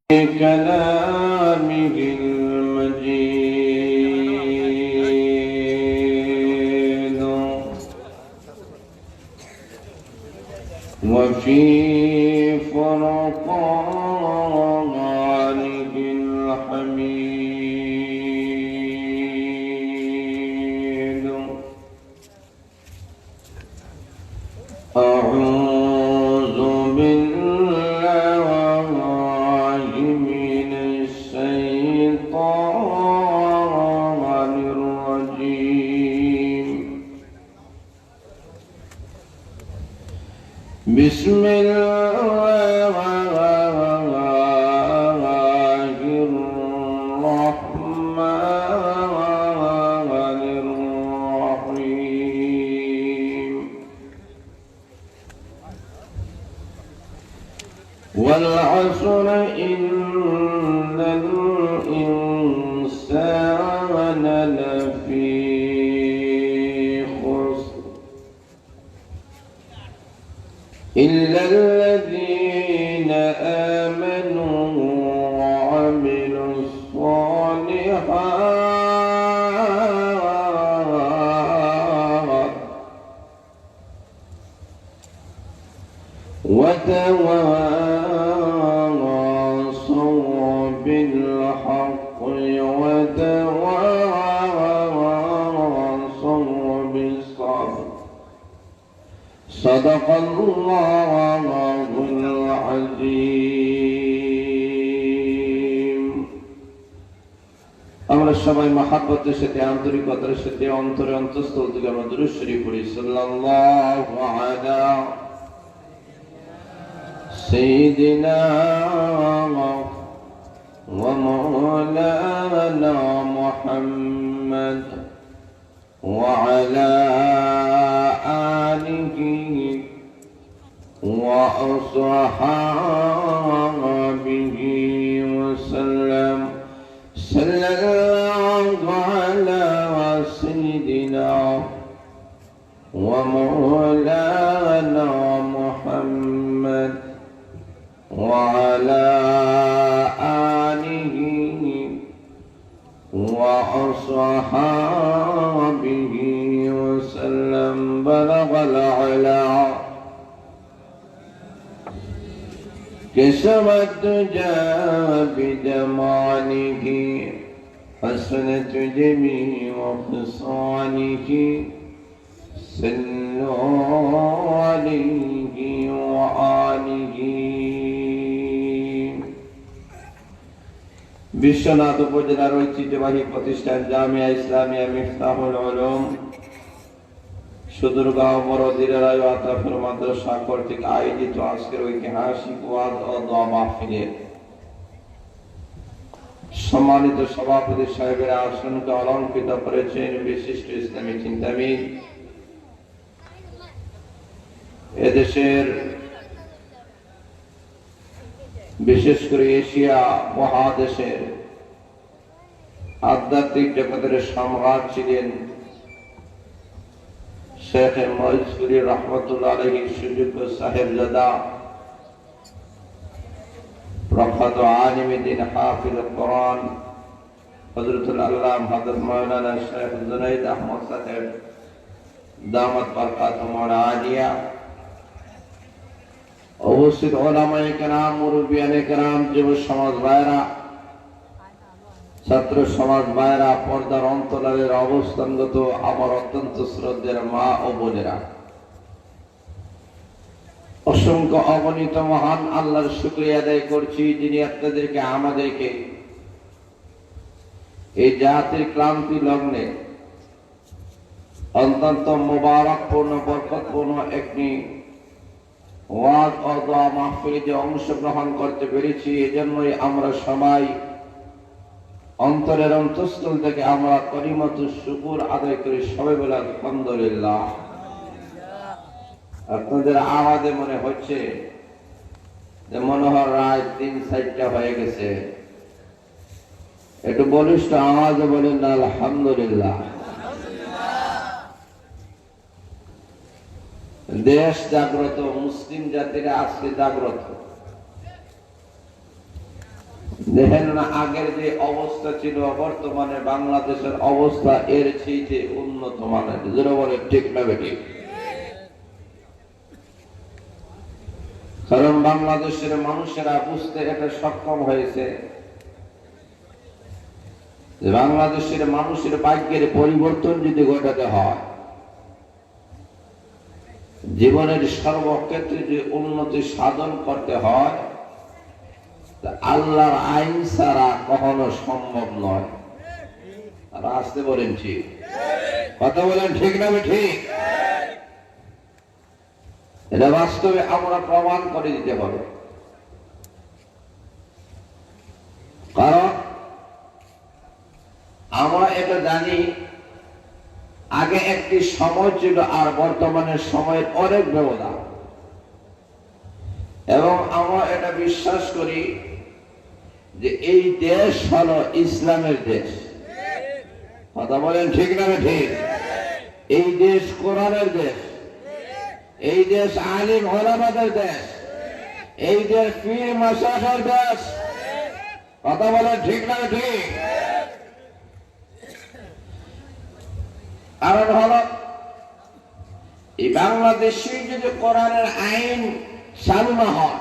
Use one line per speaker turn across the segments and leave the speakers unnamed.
كلامه المجيد وفي فرقانه الحميد أعوذ بالله من الشيطان الرجيم بسم الله الرحمن الرحيم والعصر إن الإنسان لفي خسر إلا الذين آمنوا وعملوا الصالحات وتواصوا بالحق وتواصوا بالصبر صدق الله العظيم আমরা সবাই মহব্বতের সাথে আন্তরিকতার সাথে অন্তরে অন্তঃস্থল থেকে আমরা দুরূদ শরীফ পড়ি সাল্লাল্লাহু আলা سيدنا ومولانا محمد وعلى آله وأصحابه وسلم صلى الله على سيدنا ومولانا محمد وعلى آله وأصحابه وسلم بلغ العلا كسب الدجى بدمانه حسنة جميع خصاله صلوا عليه وآله বিশ্বনাথ উপজেলার ঐতিহ্যবাহী প্রতিষ্ঠান জামিয়া ইসলামিয়া মিফতাহুল উলুম সুদূরগাঁও বড়দিরায় আতাফুর মাদ্রাসা কর্তৃক আয়োজিত আজকের ঐতিহাসিক ওয়াজ ও দোয়া মাহফিলে সম্মানিত সভাপতি সাহেবের আসনকে অলঙ্কৃত করেছেন বিশিষ্ট ইসলামী চিন্তাবিদ এদেশের বিশেষ করে এশিয়া মহাদেশের আধ্যাত্মিক জগতের সম্রাট ছিলেন শেখ মইজপুরি রহমতুল্লাহ আলাইহির সুযোগ্য সাহেবজাদা প্রখ্যাত আলিম দ্বীন হাফিজ কোরআন হযরতুল আল্লামা হযরত মাওলানা শেখ জুনাইদ আহমদ সাহেব দামাত বরকাতুহুম আলিয়া উপস্থিত ওলামায়ে কেরাম মুরব্বিয়ানে কেরাম যুব সমাজ ভাইরা ছাত্র সমাজ ভাইরা পর্দার অন্তরালের অবস্থানগত আমার অত্যন্ত শ্রদ্ধেয় মা ও বোনেরা অসংখ্য অগণিত মহান আল্লাহর শুকরিয়া আদায় করছি যিনি আপনাদেরকে আমাদেরকে এই জাতির ক্লান্তি লগ্নে অত্যন্ত মোবারকপূর্ণ বরকতপূর্ণ একটি ওয়াজ ও দোয়া মাহফিলে অংশগ্রহণ করতে পেরেছি এজন্যই আমরা সবাই অন্তরের অন্তঃস্থল থেকে আমরা কলিমাতু শুকর আদায় করি সবাই বলে আলহামদুলিল্লাহ। আপনাদের আওয়াজে মনে হচ্ছে যে মনোহর রায় 3-4টা হয়ে গেছে, একটু বলিষ্ঠ আওয়াজে বলেন না আলহামদুলিল্লাহ। দেশ জাগ্রত, মুসলিম জাতিরা আজকে জাগ্রত। দেখেন না, আগের যে অবস্থা ছিল বর্তমানে বাংলাদেশের অবস্থা এর চেয়ে উন্নত মানের। যেটা বলে ঠিক না বেঠিক? কারণ বাংলাদেশের মানুষেরা বুঝতে এটা সক্ষম হয়েছে যে বাংলাদেশের মানুষের ভাগ্যের পরিবর্তন যদি ঘটাতে হয়, জীবনের সর্বক্ষেত্রে যে উন্নতি সাধন করতে হয়, আল্লাহর আইন ছাড়া কখনো সম্ভব নয়। আর আসতে বলেন ঠিক, কথা বলেন ঠিক না ঠিক? এটা বাস্তবে আমরা প্রমাণ করে দিতে হবে। কারণ আমরা এটা জানি, আগে একটি সময় ছিল আর বর্তমানের সময়ের অনেক ব্যবধান, এবং আমরা এটা বিশ্বাস করি যে এই দেশ হলো ইসলামের দেশ। কথা বলেন ঠিক না ঠিক? এই দেশ কোরআনের দেশ, এই দেশ আলিম ওলামাদের দেশ, এই দেশ পীর মাশায়েখের দেশ। কথা বলেন ঠিক না ঠিক? কারণ হলো এই বাংলাদেশে যদি কোরআনের আইন চালু না হয়,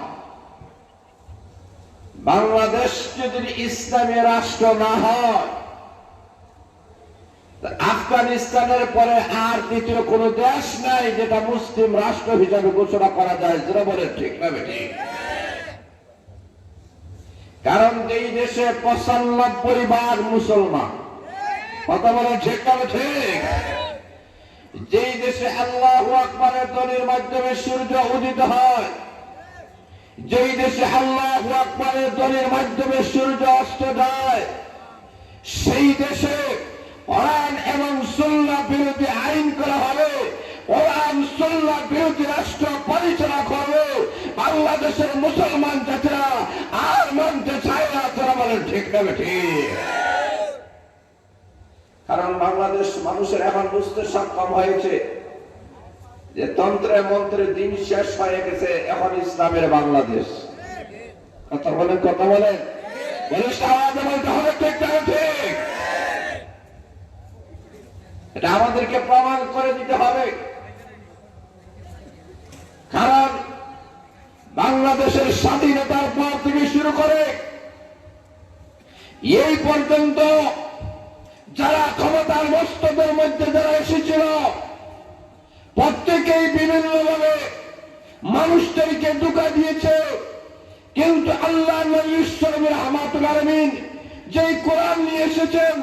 বাংলাদেশ যদি ইসলামী রাষ্ট্র না হয়, আফগানিস্তানের পরে আর দ্বিতীয় কোন দেশ নাই যেটা মুসলিম রাষ্ট্র হিসাবে ঘোষণা করা যায়। যেটা বলে ঠিক না বেঠিক? কারণ এই দেশে 95% মুসলমান। কথা বলে ঠিক না ঠিক? যেই দেশে আল্লাহু আকবারের ধ্বনির মাধ্যমে সূর্য উদিত হয়, যেই দেশে আল্লাহু আকবারের ধ্বনির মাধ্যমে সূর্য অস্ত যায়, সেই দেশে কোরআন এবং সুন্নাহ বিরোধী আইন করা হবে, কোরআন সুন্নাহ বিরোধী রাষ্ট্র পরিচালনা করবে। বাংলাদেশের মুসলমান জাতিরা আর মানতে চায় না। তারা বলেন ঠিক না ঠিক? কারণ বাংলাদেশ মানুষের এখন বুঝতে সক্ষম হয়েছে যে তন্ত্রে মন্ত্রে দিন শেষ হয়ে গেছে, এখন ইসলামের বাংলাদেশ। কথা বলেন, কথা বলেন, বলিষ্ঠ আওয়াজে বলতে হবে ঠিক না ঠিক? এটা আমাদেরকে প্রমাণ করে দিতে হবে। কারণ বাংলাদেশের স্বাধীনতার পর থেকে শুরু করে এই পর্যন্ত যারা ক্ষমতার মস্তদের মধ্যে যারা এসেছিল, প্রত্যেকেই বিভিন্নভাবে মানুষদেরকে ধোঁকা দিয়েছে। কিন্তু আল্লাহ নবী ঈশ্বরের রহমাতুল আলামিন যেই কোরআন নিয়ে এসেছেন,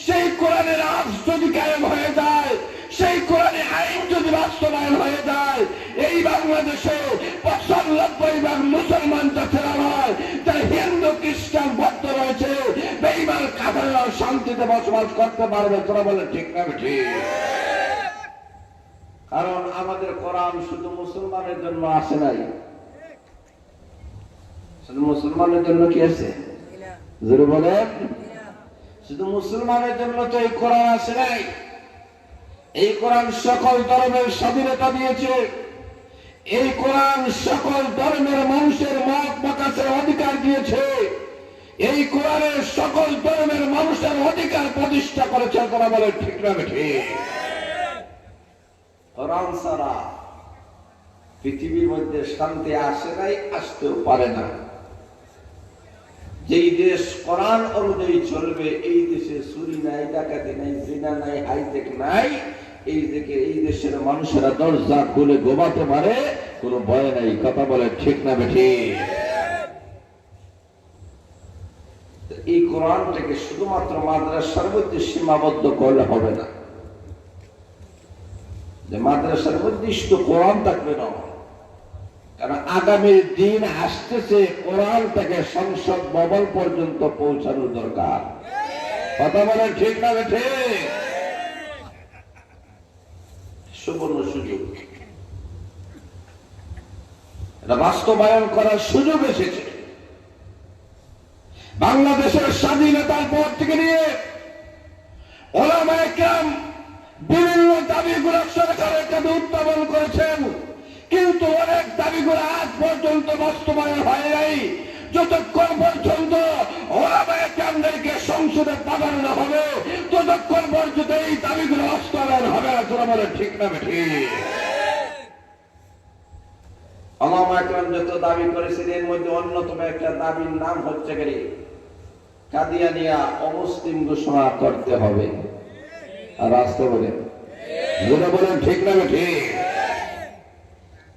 সেই কোরআনের আজ যদি কায়েম হয়ে যায়, সেই কোরআনের আইন যদি বাস্তবায়ন হয়ে যায়, এই বাংলাদেশে 95% মুসলমান জাতিরা নয়, যারা হিন্দু খ্রিস্টান বৌদ্ধ রয়েছে, বেঈমান কাফেররা শান্তিতে বসবাস করতে পারবে। তোরা বলে ঠিক না ঠিক? কারণ আমাদের কোরআন শুধু মুসলমানের জন্য আসে নাই। শুধু মুসলমানের জন্য কি আছে? জোরে বলেন। শুধু মুসলমানের জন্য তো এই কোরআন আসে নাই। এই কোরআন সকল ধর্মের স্বাধীনতা দিয়েছে। এই কোরআন সকল ধর্মের মানুষের মত প্রকাশের অধিকার দিয়েছে। এই কোরআনের সকল ধর্মের মানুষের অধিকার প্রতিষ্ঠা করেছে। তারা বলে ঠিক না ঠিক? কোরআন ছাড়া পৃথিবীর মধ্যে শান্তি আসে নাই, আসতেও পারে না। যেই দেশ কোরআন অনুযায়ী চলবে, এই দেশে চুরি নাই, ডাকাতি নাই, জিনা নাই, হাইটেক নাই, এই দেশের মানুষেরা দরজা খুলে ঘুমাতে পারে, কোনো ভয় নাই। কথা বলে ঠিক না বেঠিক? এই কোরআনটাকে শুধুমাত্র মাদ্রাসার মধ্যে সীমাবদ্ধ করলে হবে না, যে মাদ্রাসার মধ্যে শুধু কোরআন থাকবে না। কারণ আগামীর দিন আসতেছে, কোরআনটাকে সংসদ ভবন পর্যন্ত পৌঁছানোর দরকার। কথা বলেন ঠিক না ঠিক? সুবর্ণ সুযোগ, এটা বাস্তবায়ন করার সুযোগ এসেছে। বাংলাদেশের স্বাধীনতার পর থেকে নিয়ে ওলামায়ে কেরাম বিভিন্ন দাবিগুলো সরকারের কাছে উত্থাপন করেছেন, কিন্তু অনেক দাবিগুলো আজ পর্যন্ত বাস্তবায়ন হয় নাই। যতক্ষণ পর্যন্ত ওলামায়ে কেরামদেরকে সংসদে পাঠানো হবে ততক্ষণ পর্যন্ত এই দাবিগুলো বাস্তবায়ন হবে না। তোরা বলে ঠিক না ঠিক? ওলামায়ে কেরাম যত দাবি করেছেন এর মধ্যে অন্যতম একটা দাবির নাম হচ্ছে কাদিয়ানিয়া অমুসলিম ঘোষণা করতে হবে। আর আসতে বলেন যেটা বলেন ঠিক না ঠিক?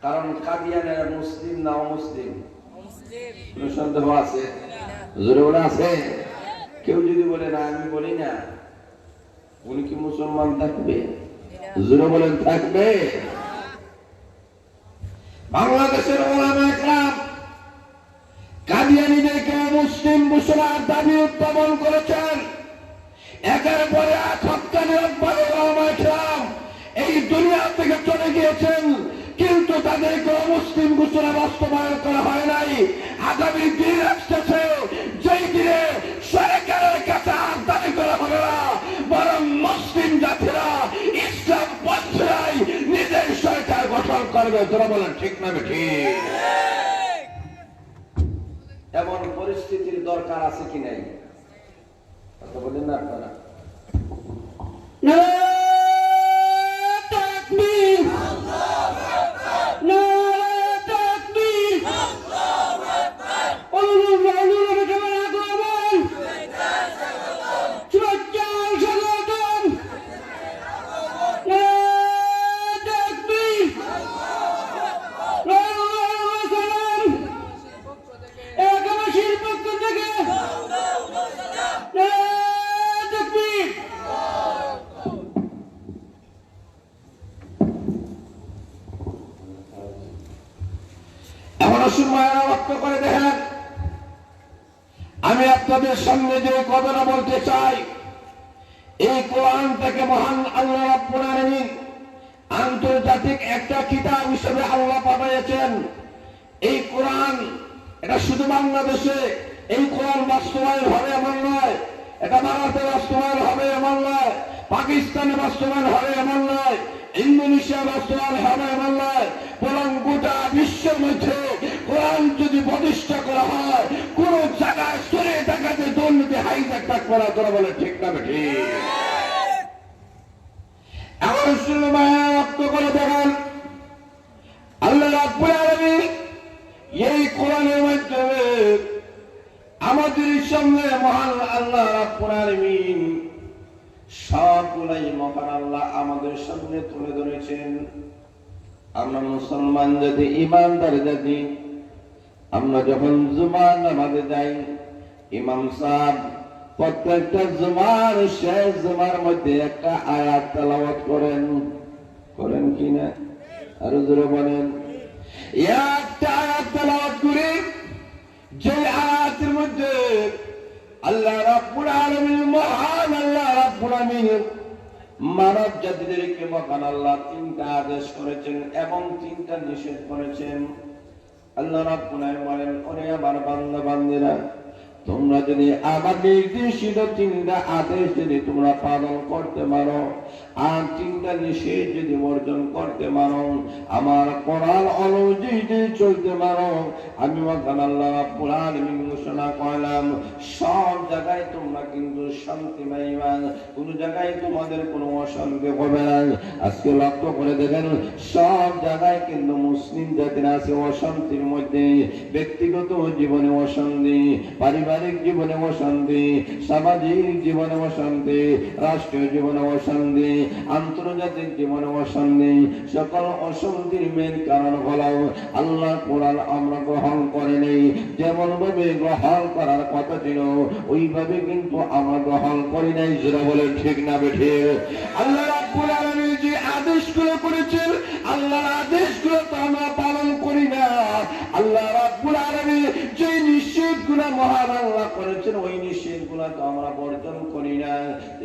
কারণ কাদিয়ানিরা মুসলিম না অমুসলিম সন্দেহ আছে? জোরে বলে আছে? কেউ যদি বলে না আমি বলি না, উনি কি মুসলমান থাকবে? জোরে বলেন থাকবে? বাংলাদেশের ওলামায়ে কেরাম কাদিয়ানীদেরকে মুসলিম ঘোষণার দাবি উত্থাপন করেছেন। একের পরে এক হত্যানিরতভাবে ওলামায়ে কেরাম এই দুনিয়া থেকে চলে গিয়েছেন, কিন্তু তাদেরকে মুসলিম ঘোষণা বাস্তবায়ন করা হয় নাই। আগামী দিন আসতেছে যেই দিনে সরকারের কাছে আর দাবি করা হবে না, বরং মুসলিম জাতিরা ইসলাম পন্থায় নিজের সরকার গঠন করবে। তোরা বলেন ঠিক না ঠিক? এমন পরিস্থিতির দরকার আছে কি নাই? কথা বলেন না আপনারা? করে দেখেন, আমি আপনাদের সামনে যে কথাটা বলতে চাই, এই কোরআন থেকে মহান আল্লাহ রাব্বুল আলামিন আন্তর্জাতিক একটা কিতাব হিসেবে আল্লাহ পাঠিয়েছেন। এই কোরআন এটা শুধু বাংলাদেশে এই কোরআন বাস্তবায়ন হবে এমন নয়, এটা ভারতে বাস্তবায়ন হবে এমন নয়, পাকিস্তানে বাস্তবায়ন হবে এমন নয়, ইন্দোনেশিয়া বাস্তবায়ন হবে এমন নয়, বরং গোটা বিশ্বের মধ্যে কোরআন যদি প্রতিষ্ঠা করা হয়, কোন জায়গায় সরে টাকাতে দুর্নীতি হাইজ্যাক করা তোরা বলে ঠিক না ঠিক? এমন সময় রক্ত করে দেখেন আল্লাহ রাব্বুল আলামিন এই কোরআনের মাধ্যমে আমাদের সামনে মহান আল্লাহ রাব্বুল আলামিন সবগুলাই মহান আল্লাহ আমাদের সামনে তুলে ধরেছেন। আমরা মুসলমান যদি ইমানদার জাতি, আমরা যখন জুমার নামাজে যাই, ইমাম সাহেব প্রত্যেকটা জুমার শেষ জুমার মধ্যে একটা আয়াত তেলাওয়াত করেন, করেন কিনা? আরো জোরে বলেন। একটা আয়াত তেলাওয়াত করে যে আয়াতের মধ্যে আল্লাহ রাব্বুল আলামিন, মহান আল্লাহ রাব্বুল আলামিন মানব জাতিদেরকে মহান আল্লাহ তিনটা আদেশ করেছেন এবং তিনটা নিষেধ করেছেন। আল্লাহ রাব্বুল আলামিন বলেন, ওরে আমার বান্দা বান্দীরা, তোমরা যদি আমার নির্দেশিত তিনটা আদেশ যদি তোমরা পালন করতে পারো আর তিনটা নিষেধ যদি বর্জন করতে পারো, আমার কোরআন অনুযায়ী যদি চলতে পারো, আমি মহান আল্লাহ রাব্বুল আলামিন ঘোষণা করলাম সব জায়গায় তোমরা কিন্তু শান্তি পাইবা, কোন জায়গায় তোমাদের কোনো অশান্তি হবে না। আজকে লক্ষ্য করে দেখেন সব জায়গায় কিন্তু মুসলিম জাতির আছে অশান্তির মধ্যে, ব্যক্তিগত জীবনে অশান্তি, পারিবারিক জীবনে অশান্তি, সামাজিক জীবনে অশান্তি, রাষ্ট্রীয় জীবনে অশান্তি, আন্তর্জাতিক জীবনে অশান্তি। সকল অশান্তির মেন কারণ হলো আল্লাহ কোরআন আমরা গ্রহণ করে নেই, যেমন ভাবে গ্রহণ করার কথা ছিল ওইভাবে কিন্তু আমরা গ্রহণ করি নাই। যারা বলেন ঠিক না বেঠিক? আল্লাহ রাব্বুল আলামিন যে আদেশগুলো করেছেন, আল্লাহর আদেশগুলো তো আমরা পালন করি না। আল্লাহ রাব্বুল আলামিন যে নিষেধগুলো মহান আল্লাহ করেছেন ওই নিষেধগুলো তো আমরা বর্জন করি না।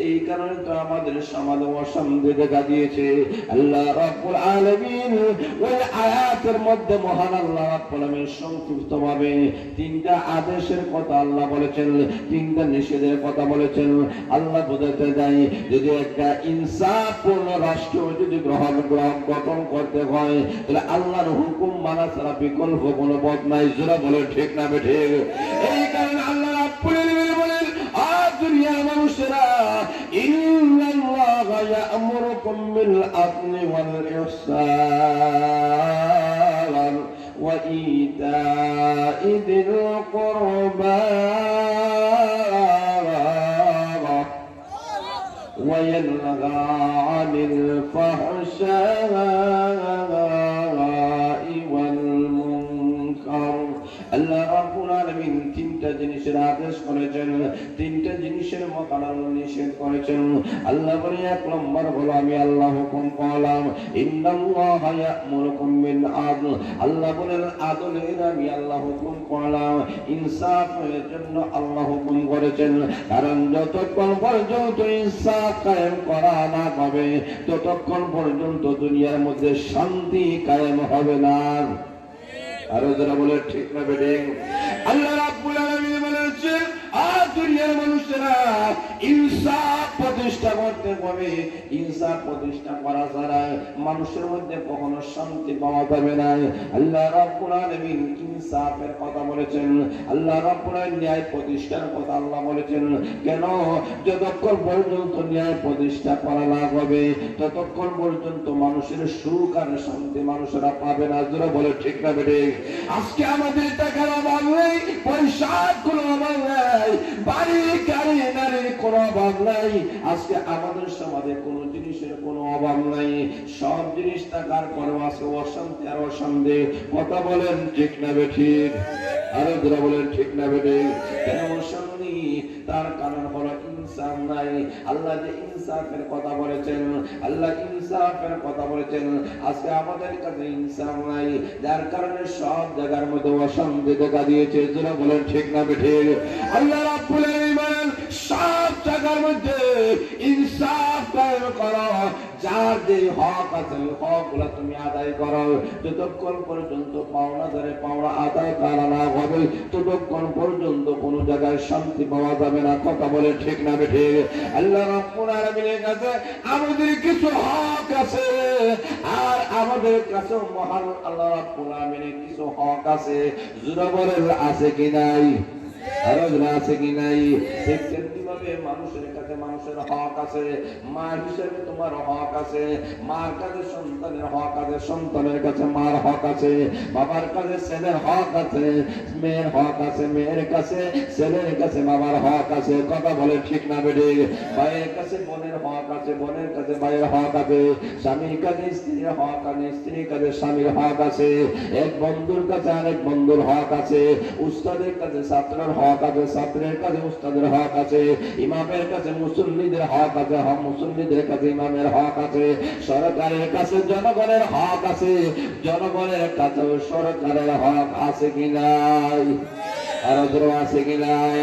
এই কারণে তো আমাদের সমাজে অশান্তি দেখা দিয়েছে। আল্লাহ রাব্বুল আলামিন ওই আয়াতের মধ্যে মহান আল্লাহ রাব্বুল আলামিন সংক্ষিপ্তভাবে তিনটা আদেশের কথা আল্লাহ বলেছেন, তিনটা নিষেধের কথা বলেছেন। আল্লাহ বোঝাতে যায় যদি একটা ইনসাফপূর্ণ রাষ্ট্র যদি গঠন করতে হয় তাহলে আল্লাহর হুকুম মানা ছাড়া বিকল্প কোনো পথ নাই। যারা বলে ঠিক না বেঠিক? এই কারণে আল্লাহ রাব্বুল আলামিন وإيتاء ذي القربى وينهى عن الفحشاء والمنكر আল্লাহ রাব্বুল আলামিন তিনটা জিনিসের আদেশ করেছেন, তিনটা জিনিসের মোকাবেলা নিষেধ করেছেন। আল্লাহ বলে এক নম্বর হলো আমি আল্লাহ হুকুম করলাম ইন্নাল্লাহা ইয়া'মুরুকুম বিল আদল। আল্লাহ বলেন আদলের আমি আল্লাহ হুকুম করলাম, ইনসাফের জন্য আল্লাহ হুকুম করেছেন। কারণ যতক্ষণ পর্যন্ত ইনসাফ কায়েম করা না হবে ততক্ষণ পর্যন্ত দুনিয়ার মধ্যে শান্তি কায়েম হবে না। আরো যারা বলে ঠিক না বেঠিক? আল্লাহ রাব্বুল আলামিন বলেছেন আর দুনিয়ার মানুষেরা ইনসাফ প্রতিষ্ঠা করতে হবে। ইনসাফ প্রতিষ্ঠা করা ছাড়া মানুষের মধ্যে কখনো শান্তি পাওয়া যাবে না। আল্লাহ রাব্বুল আলামিন ইনসাফের কথা বলেছেন, আল্লাহ রাব্বুল আলামিন ন্যায় প্রতিষ্ঠার কথা আল্লাহ বলেছেন। কেন? যতক্ষণ পর্যন্ত ন্যায় প্রতিষ্ঠা করা না হবে ততক্ষণ পর্যন্ত মানুষের সুখ আর শান্তি মানুষেরা পাবে না। যারা বলে ঠিক না বেঠিক? আজকে আমাদের টাকার অভাব নেই, পয়সার কোনো অভাব নাই, বাড়ি গাড়ি নারীর কোনো অভাব নাই। আজকে আমাদের সমাজে কোনো জিনিসের কোনো অভাব নাই, সব জিনিস টাকার পরেও আজকে অশান্তি আর অশান্তি। কথা বলেন ঠিক না বেঠিক? আরো যারা বলেন ঠিক না বেঠিক? কেন অশান্তি? তার কারণ হলো ইনসাফ নাই। আল্লাহ যে ইনসাফের কথা বলেছেন, আল্লাহ ইনসাফের কথা বলেছেন, আজকে আমাদের কাছে ইনসাফ নাই, যার কারণে সব জায়গার মধ্যে অশান্তি দেখা দিয়েছে। যারা বলেন ঠিক না বেঠিক? আল্লাহ রাব্বুল আলামিন বলেন সব জায়গার মধ্যে ইনসাফ কায়েম করো, যার যে হক আছে হকগুলো তুমি আদায় করো। যতক্ষণ পর্যন্ত পাওনাদারে পাওনা আদায় করা না হবে ততক্ষণ পর্যন্ত কোনো জায়গায় শান্তি পাওয়া যাবে না। কথা বলে ঠিক না বেঠিক? আল্লাহ রাব্বুল আলামিনের কাছে আমাদের কিছু হক আছে আর আমাদের কাছে মহান আল্লাহ রাব্বুল আলামিনের কিছু হক আছে। জোরে বলেন আছে কি নাই? আরো আছে কি নাই? তেমনিভাবে মানুষের কাছে মানুষের হক আছে। মা হিসেবে তোমার হক আছে, মার কাছে সন্তানের হক আছে, সন্তানের কাছে মার হক আছে, বাবার কাছে ছেলের হক আছে, মেয়ের হক আছে, মেয়ের কাছে ছেলের কাছে বাবার হক আছে। কথা বলে ঠিক না বেঠিক? ভাইয়ের কাছে বোনের হক আছে, বোনের কাছে ভাইয়ের হক আছে, স্বামীর কাছে স্ত্রীর হক আছে, স্ত্রীর কাছে স্বামীর হক আছে, এক বন্ধুর কাছে আরেক বন্ধুর হক আছে, উস্তাদের কাছে ছাত্রের হক আছে, ছাত্রের কাছে উস্তাদের হক আছে, ইমামের কাছে মুসল্লিদের হক আছে, মুসল্লিদের কাছে ইমামের হক আছে, সরকারের কাছে জনগণের হক আছে, জনগণের কাছে সরকারের হক আছে কি নাই? আর আছে কি নাই?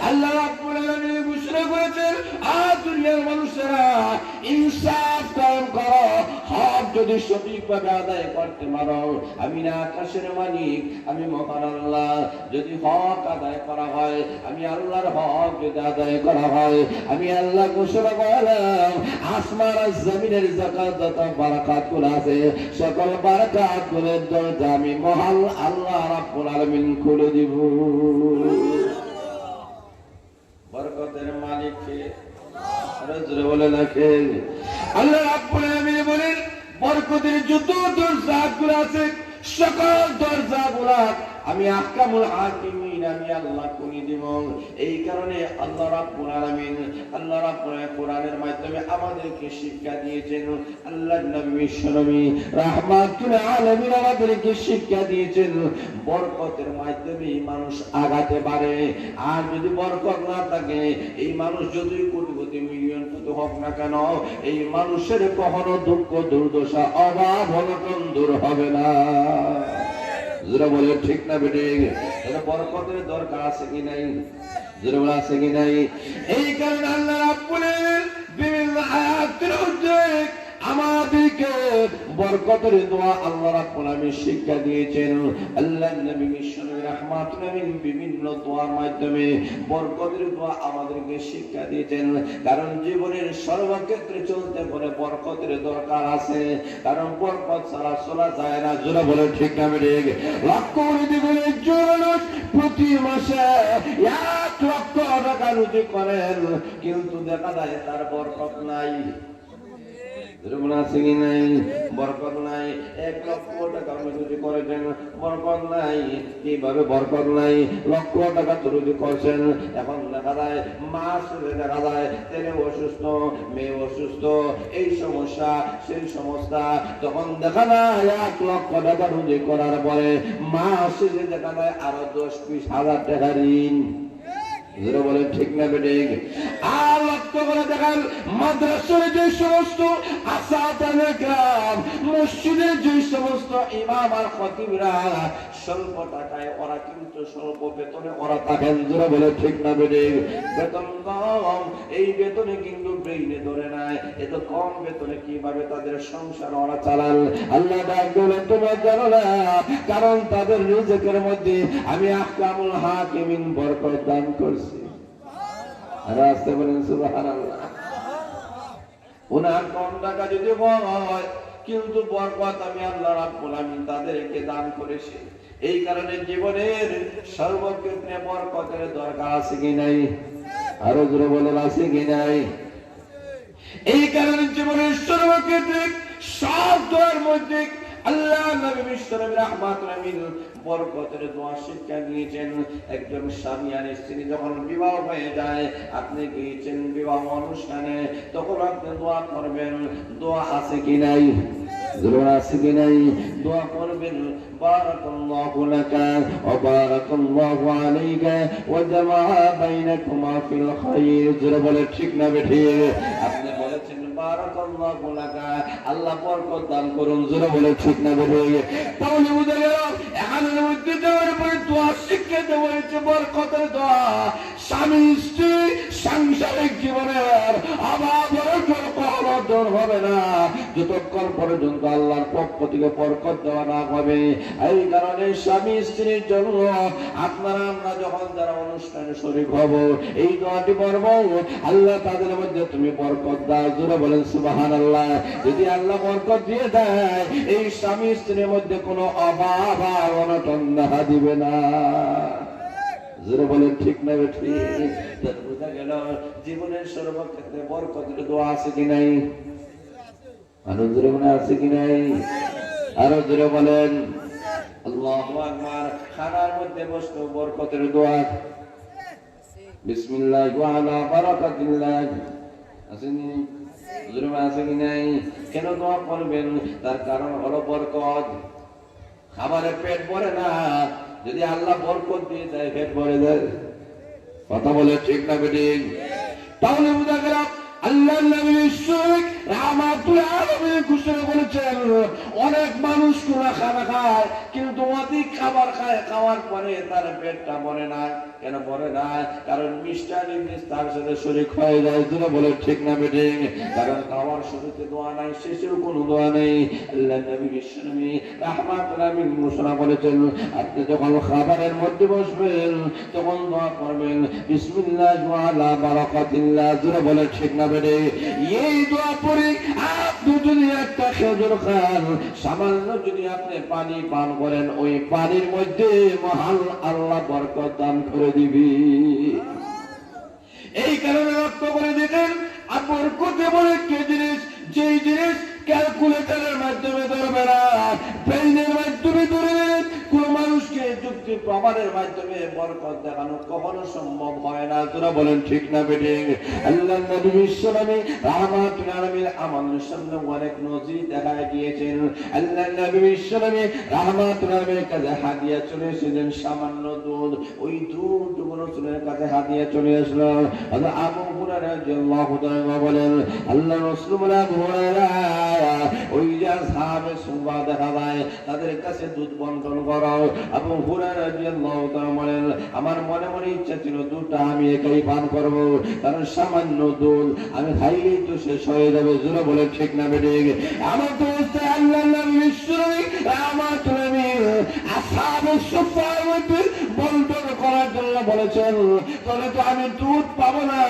আল্লাহ রাব্বুল আলামিন ঘোষণা করেছেন আর দুনিয়ার মানুষেরা ইনসাফ কায়েম করো। হক যদি সঠিকভাবে আদায় করতে পারো, আমি না আকাশের মালিক, আমি মহান আল্লাহ। যদি হক আদায় করা হয়, আমি আল্লাহর হক যদি আদায় করা হয়, আমি আল্লাহ ঘোষণা করলাম আসমান আর জমিনের যাকাত যত বারাকাতগুলো আছে সকল বারাকাতগুলোর দরজা আমি মহান আল্লাহ রাব্বুল আলামিন খুলে দিব। বরকতের মালিক কে? আল্লাহ বলে নাকি? আল্লাহ রাব্বুল আলামিন বলেন বরকতের যত দরজাগুলো আছে সকল দরজাগুলো আমি আহকামুল হাকিমিন আমি আল্লাহ খুলে দিব। এই কারণে আল্লাহ রাব্বুল আলামিন আল্লাহ রাব্বুল কোরআনের মাধ্যমে আমাদেরকে শিক্ষা দিয়েছেন। আল্লাহর নবী বিশ্বনবী রাহমাতুল আলামিন আমাদেরকে শিক্ষা দিয়েছেন বরকতের মাধ্যমে মানুষ আগাতে পারে। আর যদি বরকত না থাকে, এই মানুষ যতই কোটিপতি মিলিয়ন কত হোক না কেন, এই মানুষের কখনো দুঃখ দুর্দশা অভাব অনটন দূর হবে না। যারা বলে ঠিক না বেঠিক? এটা বরকতের দরকার আছে কি নাই? যারা বলে আছে কি নাই? এই কারণে আল্লাহ রাব্বুল আলামিন বিভিন্ন আয়াতের উদ্দেশ্যে আমাদেরকে বরকতের দোয়া আল্লাহ রাব্বুল আলামিন শিক্ষা দিয়েছেন। আল্লাহর নবী বিশ্বনবী রাহমাতুল আলামিন বিভিন্ন দোয়ার মাধ্যমে বরকতের দোয়া আমাদেরকে শিক্ষা দিয়েছেন। কারণ জীবনের সর্বক্ষেত্রে চলতে পড়ে বরকতের দরকার আছে, কারণ বরকত ছাড়া চলা যায় না। জোরে বলে ঠিক না বেঠিক? লক্ষ কোটি গুণের জন্য প্রতি মাসে 1 লক্ষ টাকা রুজি করেন, কিন্তু দেখা যায় তার বরকত নাই। নাই, বরকত নাই। 1 লক্ষ টাকা রুজি করেছেন, বরকত নাই। কিভাবে বরকত নাই? লক্ষ টাকা রুজি করছেন, এখন দেখা যায় মাস দেখা যায় ছেলে অসুস্থ, মেয়ে অসুস্থ, এই সমস্যা সেই সমস্যা। তখন দেখা যায় 1 লক্ষ টাকা রুজি করার পরে মাস দেখা যায় আরো 10-20 হাজার টাকা ঋণ। বলে ঠিক না বেঠিক? আর লক্ষ্য করে দেখেন মাদ্রাসার যে সমস্ত আসাতানেকরাম, মসজিদের যে সমস্ত ইমাম আর খতিবরা স্বল্প টাকায়, ওরা কিন্তু স্বল্প বেতনে ওরা থাকেন। জোরে বলে ঠিক না বেঠিক? বেতন কম, এই বেতনে কিন্তু ব্রেইনে ধরে নাই, এত কম বেতনে কিভাবে তাদের সংসার ওরা চালাল? আল্লাহ ডাক দিলেন তোমরা জানো না, কারণ তাদের রিজিকের মধ্যে আমি আহকামুল হাকিমিন বরকত দান করছি। রাস্তা বলেন সুবহানাল্লাহ। ওনার কম টাকা যদি হয়, কিন্তু বরকত আমি আল্লাহ রাব্বুল আলামিন তাদেরকে দান করেছি। এই কারণে জীবনের সর্বক্ষেত্রে বরকতের দরকার আছে কি নাই? আরো জোরে বলেন আছে কি নাই? এই কারণে জীবনের সর্বক্ষেত্রে সব দোয়ার মধ্যে আল্লাহ নবী বিশ্বনবী রাহমাতুল আলামিন বরকতের দোয়া শিক্ষা দিয়েছেন। একজন স্বামী আর স্ত্রী যখন বিবাহ হয়ে যায়, আপনি গিয়েছেন বিবাহ অনুষ্ঠানে, তখন আপনি দোয়া করবেন। দোয়া আছে কি নাই? দোয়া আছে কি নাই? দোয়া করবেন বারাকাল্লাহু লাকা ওয়া বারাকাল্লাহু আলাইকা ওয়া জামাআ বাইনাকুমা ফিল খায়র। জোরে বলে ঠিক না বেঠিক? আপনি বলেছেন বারাকাল্লাহু লাকা, আল্লাহ বরকত দান করুন। জোরে বলে ঠিক না বেঠিক? তাহলে বুঝা গেল এখানের মধ্যে দেওয়ার পরে দোয়া শিক্ষা দেওয়া হয়েছে বরকতের দোয়া। স্বামী স্ত্রী সাংসারিক জীবনের অভাব কখনো দূর হবে না যতক্ষণ পর্যন্ত আল্লাহর পক্ষ থেকে বরকত দেওয়া না হবে। এই কারণে স্বামী স্ত্রীর জন্য আপনারা আমরা যখন যারা অনুষ্ঠানে শরীক হব, এই দোয়াটি পড়ব, আল্লাহ তাদের মধ্যে তুমি বরকত দাও। জোরে বলেন সুবহানাল্লাহ। যদি আল্লাহ বরকত দিয়ে দেয়, এই স্বামী স্ত্রীর মধ্যে কোনো অভাব আর অনটন দেখা দিবে না। জোরে বলেন ঠিক না বেঠিক? বোঝা গেল জীবনের সর্বক্ষেত্রে বরকতের দোয়া আছে কি নাই? আরো জোরে মনে আছে কি নাই? আরো জোরে বলেন আল্লাহু আকবার। খানার মধ্যে বসতো বরকতের দোয়া, বিসমিল্লাহ ওয়া আলা বারাকাতিল্লাহ, আসেনি? জোরে মনে আছে কি নাই? কেন দোয়া করবেন? তার কারণ হলো বরকত। খাবারে পেট ভরে না, যদি আল্লাহ বরকত দিয়ে দেয় পেট ভরে যায়। কথা বলে ঠিক না বেঠিক? তাহলে বুঝা গেল আল্লাহ নবী রাহমাতুল্লাহ আলাইহি ঘোষণা করেছেন, অনেক মানুষ কোনা খানা খায় কিন্তু অধিক খাবার খায়, খাওয়ার পরে তার পেটটা ভরে না। কেন ভরে না? কারণ মিষ্টান ইবলিস তার সাথে শরীক হয়ে যায়। যেটা বলে ঠিক না বেঠিক? কারণ খাওয়ার শুরুতে দোয়া নাই, শেষেও কোনো দোয়া নেই। আল্লাহ নবী বিশ্বনবী রাহমাতুল্লাহ আলাইহি ঘোষণা করেছেন, আপনি যখন খাবারের মধ্যে বসবেন তখন দোয়া করবেন বিসমিল্লাহ ওয়া আলা বারাকাতিল্লাহ। যেটা বলে ঠিক না বেঠিক? এই দোয়া পড়ে আপনি যদি একটা খেজুর খান, সামান্য যদি আপনি পানি পান করেন, ওই পানির মধ্যে মহান আল্লাহ বরকত দান করে দিবি। এই কারণে লক্ষ্য করে দেখেন বরকতে বলে কি জিনিস, যেই জিনিস ক্যালকুলেটরের মাধ্যমে ধরবে না, ব্রেইনের মাধ্যমে ধরে কোন মানুষকে যুক্তি প্রমাণের মাধ্যমে বরকত দেখানো কখনো সম্ভব হয় না। তোরা বলেন ঠিক না বেঠিক? আল্লাহ নবী বিশ্বনবী রাহমাতুল আলামিন আমাদের সামনে অনেক নজির দেখা গিয়েছেন। আল্লাহ নবী বিশ্বনবী রাহমাতুল আলামিনের কাছে হাদিয়া চলে এসেছেন সামান্য দুধ। ওই দুধগুলো চুলের কাছে হাদিয়া চলে আসলো। আবু হুরায়রা রাদিয়াল্লাহু তাআলা বলেন, আল্লাহ রাসূল ওই যে সাহাবে সুবা দেখা যায় তাদের কাছে দুধ বন্টন করো। আবু হুরায়রা রাদিয়াল্লাহু তাআলা বলেন, আমার মনে মনে ইচ্ছা ছিল দুধটা আমি একাই পান করব, কারণ সামান্য দুধ আমি খাইলেই তো শেষ হয়ে যাবে। জোরে বলে ঠিক না বেঠিক? আমার তো আল্লাহ নবী বিশ্বনবী রাহমাতুল আলামিন আসহাবে সুফার মধ্যে বন্টন করার জন্য আল্লাহ বলেছেন তাহলে তো আমি দুধ পাবো না,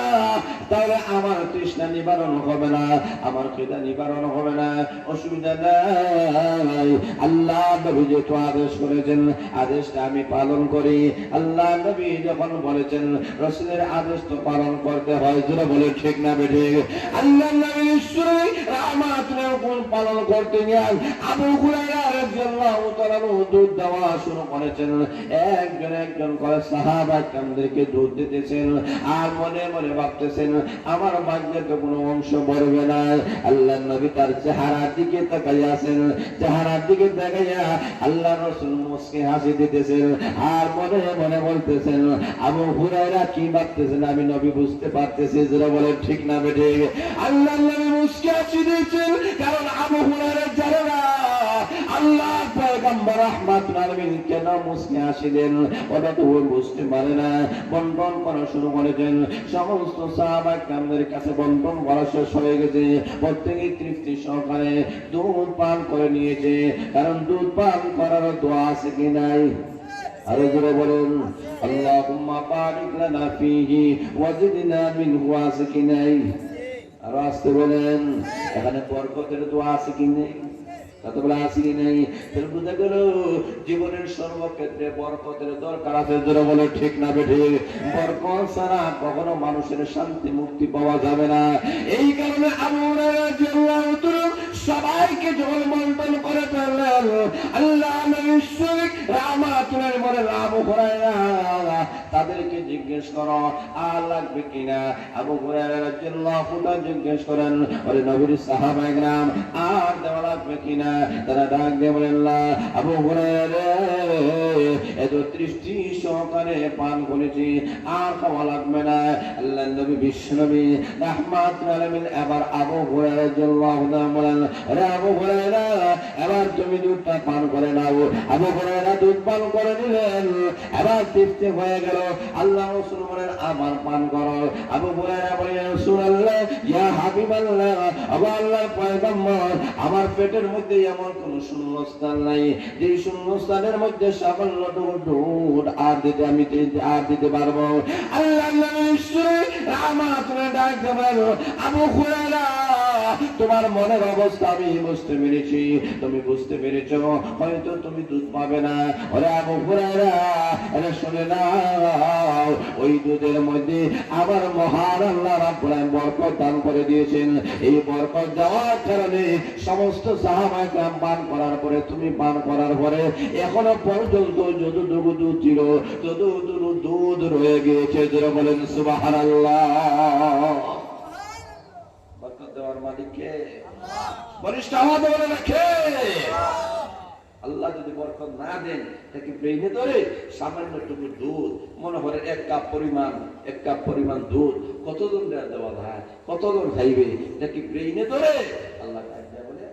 তাহলে আমার তৃষ্ণা নিবারণ হবে না, আমার খিদা নিবারণ হবে না। অসুবিধা নাই, আল্লাহ নবী যেহেতু আদেশ করেছেন আদেশটা আমি পালন করি। আল্লাহ নবী যখন বলেছেন রাসূলের আদেশ তো পালন করতে হয়, যারা বলে ঠিক না বেঠে। আল্লাহ নবী ঈশ্বরী রাহমাতুল কোন পালন করতে গিয়ে আবু হুরায়রা রাদিয়াল্লাহু তাআলা দুধ দেওয়া শুরু করেছেন। একজন একজন করে সাহাবা কামদেরকে দুধ দিতেছেন আর মনে মনে ভাবতেছেন আমার ভাগ্যে তো কোনো অংশ বড়বে না। আল্লাহ নবী তার চেহারার দিকে তাকাইয়া আছেন, চেহারার দিকে তাকাইয়া আল্লাহ রাসূল মুস্কি হাসি দিতেছেন আর মনে মনে বলতেছেন আবু হুরায়রা কি ভাবতেছেন আমি নবী বুঝতে পারতেছি, যারা বলে ঠিক না বেঠে। আল্লাহ নবী মুস্কি হাসি দিয়েছেন কারণ আবু হুরায়রা জানে না আল্লাহ পয়গম্বর রাহমাতুল আলামিন কেন মুস্কি হাসি দেন, ওটা তো বুঝতে পারে না। বন্টন করা শুরু করেছেন, সমস্ত সাহাবা কেরামদের কাছে বন্টন করা শেষ হয়ে গেছে। প্রত্যেকে তৃপ্তি সহকারে দুধ পান করে নিয়েছে, কারণ দুধ পান করার দোয়া আছে কি নাই? আরো জোরে বলেন আল্লাহুম্মা বারিক লানা ফীহি ওয়াজিদনা মিনহু, আছে কি নাই? আরো আসতে বলেন এখানে বরকতের দোয়া আছে কি নেই? কতগুলো আছে কি নেই? বুঝা গেল জীবনের সর্বক্ষেত্রে বরকতের দরকার আছে, যারা বলে ঠিক না বেঠে। বরকত ছাড়া কখনো মানুষের শান্তি মুক্তি পাওয়া যাবে না। এই কারণে আবু হুরায়রা রাদিয়াল্লাহু তাআলা সবাইকে যখন বন্টন করে ফেললেন, আল্লাহ নবী রাহমাতুল্লাহ বলেন আবু হুরায়রা তাদেরকে জিজ্ঞেস করো আর লাগবে কিনা। আবু হুরায়রা রাদিয়াল্লাহু তাআলা জিজ্ঞেস করেন ওরে নবীর সাহাবায়ে কেরাম আর দেওয়া লাগবে কিনা। তারা ডাক দিয়ে বলেন আবু হুরায়রা এত তৃষ্টি সহকারে পান করেছি আর খাওয়া লাগবে না। আল্লাহ নবী বিশ্বনবী রাহমাতুল আলামিন এবার আবু হুরায়রা রাদিয়াল্লাহু তাআলা বলেন আরে আবু হুরায়রা এবার তুমি দুধটা পান করে নাও। আবু হুরায়রা দুধ পান করে নিলেন, এবার তৃপ্তি হয়ে গেল। আল্লাহ রাসূল বলেন আমার পান করো। আবু হুরায়রা বলেন ইয়া রাসূলুল্লাহ ইয়া হাবিবাল্লাহ, আল্লাহর পয়গম্বর আমার পেটের মধ্যে এমন কোন শূন্যস্থান নাই যে শূন্যস্থানের মধ্যে সামান্য দুধ আর দিতে আমি আর দিতে পারবো। আল্লাহ আবু হুরায়রা তোমার মনের অবস্থা আমি বুঝতে পেরেছি, তুমি বুঝতে পেরেছ হয়তো তুমি দুধ পাবে না। ওরে আবু হুরায়রা এটা শুনে নাও, ওই দুধের মধ্যে আবার মহান আল্লাহ রাব্বুল আলামিন বরকত দান করে দিয়েছেন। এই বরকত দেওয়ার কারণে সমস্ত সাহাবা কেরাম পান করার পরে তুমি পান করার পরে এখনো পর্যন্ত যতটুকু দুধ ছিল ততটুকু দুধ রয়ে গিয়েছে। যারা বলেন সুবহানাল্লাহ। বরকত দেওয়ার মালিক কে? বলিষ্ঠ আওয়াজে বলে রাখে। আল্লাহ যদি বরকত না দেন তাকে ব্রেইনে ধরে সামান্যটুকু দুধ মনে করে এক কাপ পরিমাণ দুধ কতজন দেওয়া যায়, কতজন খাইবে, তাকে ব্রেইনে ধরে আল্লাহ বলে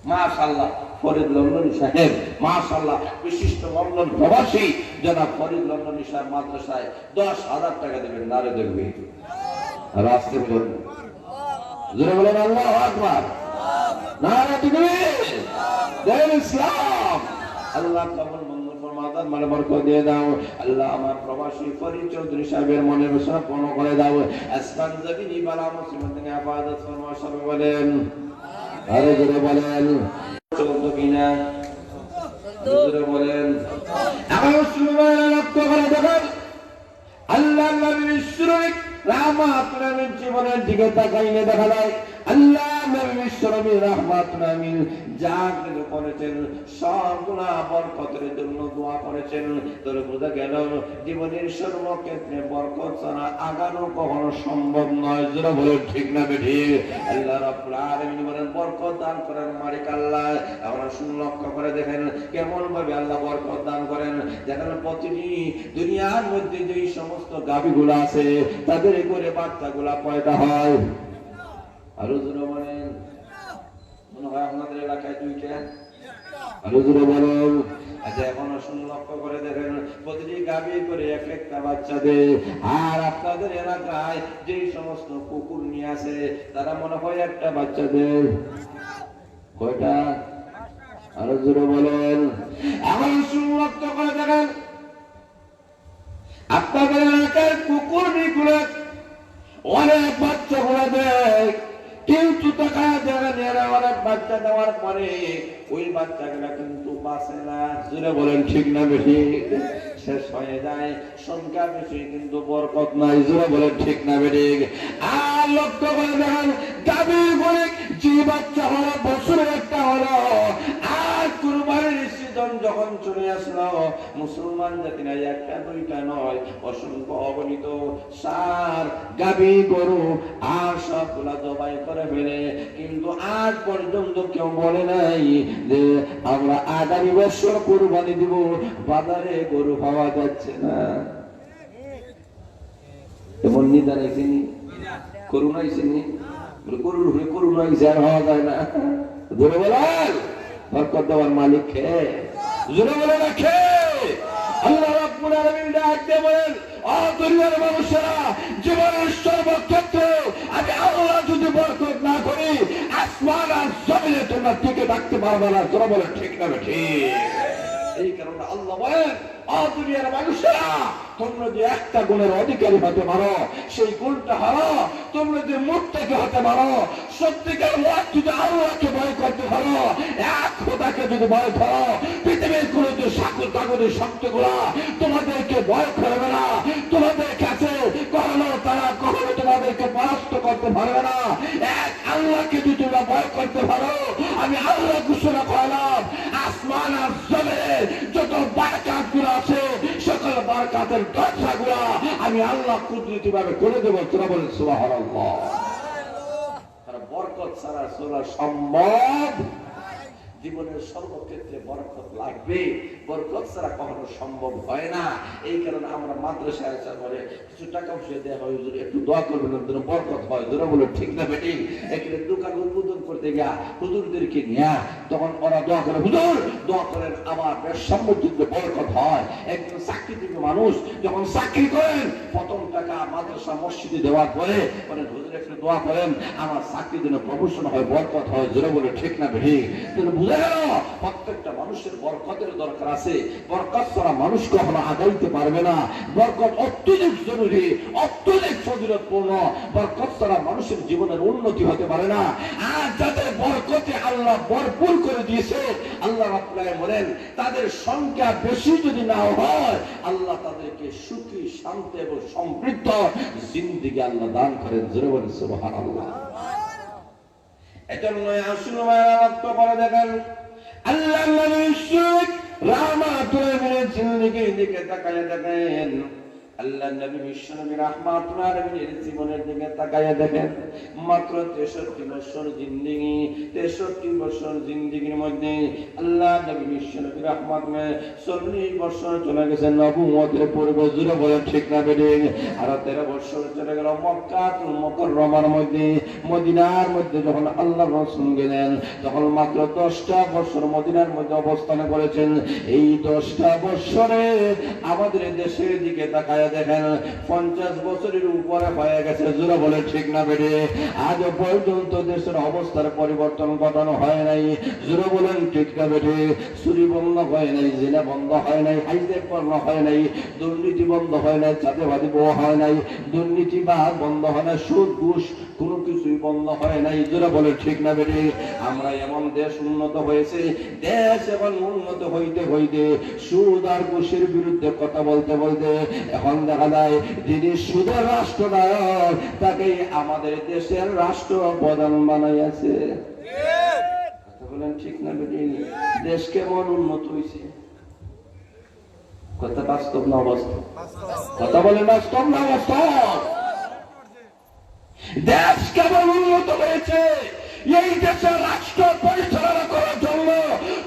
মাশাআল্লাহ ফরিদ লন্ডনী সাহেব, মাশাআল্লাহ বিশিষ্ট লন্ডন প্রবাসী জনাব ফরিদ লন্ডনী সাহেব মাদ্রাসায় 10,000 টাকা দেবেন, নারে দেখবে আর আসতে বলেন জোরে বলেন আল্লাহু আকবার, নারে তাকবীর, জয় ইসলাম। আল্লাহ কবুল মঞ্জুর ফরমাদান মানে বরকত দিয়ে দাও। আল্লাহ আমার প্রবাসী ফরিদ চৌধুরী সাহেবের মনের বাসনা পূর্ণ করে দাও। আসমান জমিন বালা মুসিবত থেকে হেফাজত ফরমাও। সবাই বলেন আরে জোরে বলেন চলতো কিনা, জোরে বলেন। আমার সুবহান লক্ষ্য করে দেখেন আল্লাহ নবীর শরীক রাহমাতুল আলামিন জীবনের দিকে তাকাইলে দেখা যায় আল্লাহ নবী বিশ্বনবী রাহমাতুল আলামিন যা কিছু করেছেন সবগুলা বরকতের জন্য দোয়া করেছেন। তোর বোঝা গেল জীবনের সর্বক্ষেত্রে বরকত ছাড়া আগানো কখনো সম্ভব নয়। যারা বলে ঠিক না বেঠিক। আল্লাহ রাব্বুল আলামিন বলেন বরকত দান করেন মালিক আল্লাহ। আমরা লক্ষ্য করে দেখেন কেমন ভাবে আল্লাহ বরকত দান করেন। দেখেন প্রতিটি দুনিয়ার মধ্যে যে সমস্ত গাভীগুলো আছে তাদের করে বাচ্চাগুলা পয়দা হয়। আরো জোরে বলেন, মনে হয় আপনাদের এলাকায় দুইটা। আরো জোরে বলেন। আচ্ছা এখন লক্ষ্য করে দেখেন প্রতিটি গাভী করে এক একটা বাচ্চা দেয়। আর আপনাদের এলাকায় যে সমস্ত কুকুর নিয়ে আছে তারা মনে হয় একটা বাচ্চা দেয়। কয়টা? আরো জোরে বলেন। এখন লক্ষ্য করে দেখেন আপনাদের এলাকার কুকুরগুলো অনেক বাচ্চাগুলো দেয়, কিন্তু টাকা যারা নিয়ে অনেক বাচ্চা দেওয়ার পরে ওই বাচ্চাগুলা কিন্তু বাঁচে না। জোরে বলেন ঠিক না বেশি? শেষ হয়ে যায়, সংখ্যা বেশি কিন্তু বরকত নাই। জোরে বলেন ঠিক না বেশি? আর লক্ষ্য করে দেখেন, গাভীর গরু যে বাচ্চা হলো বছরে একটা হলো, আর কুরবানির সিজন যখন চলে আসলো, মুসলমান জাতি নাই একটা দুইটা নয়, অসংখ্য অগণিত সার গাভী গরু আর সবগুলা জবাই করে ফেলে। কিন্তু আজ পর্যন্ত কেউ বলে নাই যে আমরা আগামী বছর কুরবানি দিব, বাজারে গরু পাওয়া যাচ্ছে না। এমন নিদান আইসিনি, করুণা আইসিনি, গরুর উপরে করুণা আইসে আর হওয়া যায় না। জোরে বলেন, বরকত দেওয়ার মালিক কে? জোরে বলে রাখে আল্লাহ রাব্বুল আলামিন। ডাকতে বলেন, ও দুনিয়ার মানুষেরা, জীবনের সর্বক্ষেত্রে আমি আল্লাহ যদি বরকত না করি, আসমান আর জমিনে তোমরা টিকে থাকতে পারবে না। জোরে বলে ঠিক না ঠিক? এই কারণে আল্লাহ বলেন, ও দুনিয়ার মানুষেরা, তোমরা যে একটা গুণের অধিকারী হতে পারো, সেই গুণটা হলো তোমরা যে মুত্তাকি হতে পারো, সত্যিকার যদি আল্লাহকে ভয় করতে পারো, এক খোদাকে যদি ভয় করো, পৃথিবীর কোন যে সাকুর কাগজের শব্দগুলা তোমাদেরকে ভয় করবে না। তোমাদের কাছে কখনো তারা কখনো তোমাদেরকে পরাস্ত করতে পারবে না। এক আল্লাহকে যদি তোমরা ভয় করতে পারো, আমি আল্লাহ ঘোষণা করলাম, আসমান আর জমিনে যত বারকাত গুলো আছে, সকল বারকাতের দরজাগুলা আমি আল্লাহ কুদরতি ভাবে করে দেবো। তোরা বলেন সুবহানাল্লাহ। বরকত ছাড়া চলা সম্ভব? জীবনের সর্বক্ষেত্রে বরকত লাগবে, বরকত ছাড়া কখনো সম্ভব হয় না। এই কারণে আমরা মাদ্রাসায় আসা করে কিছু টাকা পয়সা দেওয়া হয়, একটু দোয়া করবেন যেন বরকত হয়। ধরে বলে ঠিক না বেটি? এখানে দোকান উদ্বোধন করতে গিয়া হুজুরদেরকে নিয়ে তখন ওরা দোয়া করে, হুজুর দোয়া করেন আমার ব্যবসার মধ্যে বরকত হয়। একজন চাকরিজীবী মানুষ যখন চাকরি করেন, প্রথম টাকা মাদ্রাসা মসজিদে দেওয়ার পরে বলেন, হুজুর একটু দোয়া করেন আমার চাকরির জন্য প্রমোশন হয়, বরকত হয়। জোরে বলে ঠিক না বেটি? প্রত্যেকটা মানুষের বরকতের দরকার আছে। বরকত ছাড়া মানুষ কখনো আগাইতে পারবে না। বরকত অত্যধিক জরুরি, অত্যধিক ফজিলতপূর্ণ। বরকত ছাড়া মানুষের জীবনের উন্নতি হতে পারে না। আর যাদের বরকতে আল্লাহ ভরপুর করে দিয়েছে, আল্লাহ রাব্বুল আলামিন বলেন, তাদের সংখ্যা বেশি যদি না হয়, আল্লাহ তাদেরকে সুখী, শান্ত এবং সমৃদ্ধ জিন্দেগি আল্লাহ দান করেন। জোরে বলেন সুবহানাল্লাহ। এজন্য আসুন লক্ষ্য করে দেখেন, আল্লাহ নবী রাহমাতুল লিল জিন্দেগির দিকে তাকায় দেখেন, আল্লাহ নবী বিশ্বনবী রাহমাতুল লিল জীবনের দিকে তাকায় দেখেন। মাত্র 63 বছর জিন্দেগি, 63 বছর জিন্দেগির মধ্যে আল্লাহ নবী বিশ্বনবী রাহমাতুল 40 বছর চলে গেছে নবুয়তের পূর্বে। জুড়ে বলেন ঠিক না বেঠিক? আর 13 বছর চলে গেল মক্কাতুল মুকাররমার মধ্যে, মদিনার মধ্যে যখন আল্লাহ রাসূল গেলেন, তখন মাত্র 10টা বছর মদিনার মধ্যে অবস্থান করেছেন। এই 10টা বছরে আমাদের দেশের দিকে তাকায় দেখেন 50 বছরের উপরে হয়ে গেছে। জোরে বলে ঠিক না বেঠে? আজ পর্যন্ত দেশের অবস্থার পরিবর্তন ঘটানো হয় নাই। জোরে বলেন ঠিক না বেঠে? চুরি বন্ধ হয় নাই, জিনা বন্ধ হয় নাই, হাইজেক বন্ধ হয় নাই, দুর্নীতি বন্ধ হয় নাই, চাঁদাবাজি হয় নাই, দুর্নীতিবাদ বন্ধ হয় না, সুদ ঘুষ কোনো কিছুই বন্ধ হয় নাই। জোরে বলে ঠিক না বেঠে? আমরা এমন দেশ উন্নত হয়েছে, দেশ এবং উন্নত হইতে হইতে সুদ আর ঘুষের বিরুদ্ধে কথা বলতে বলতে এখন দেখা যায় যিনি সুদের রাষ্ট্রনায়ক তাকে আমাদের দেশের রাষ্ট্রপ্রধান বানাইয়াছে। বলেন ঠিক না বেটি? দেশ কেমন উন্নত হয়েছে? কথা বাস্তব না অবাস্তব? কথা বলে বাস্তব না অবাস্তব? দেশ কেমন উন্নত হয়েছে? এই দেশের রাষ্ট্র পরিচালনা করার জন্য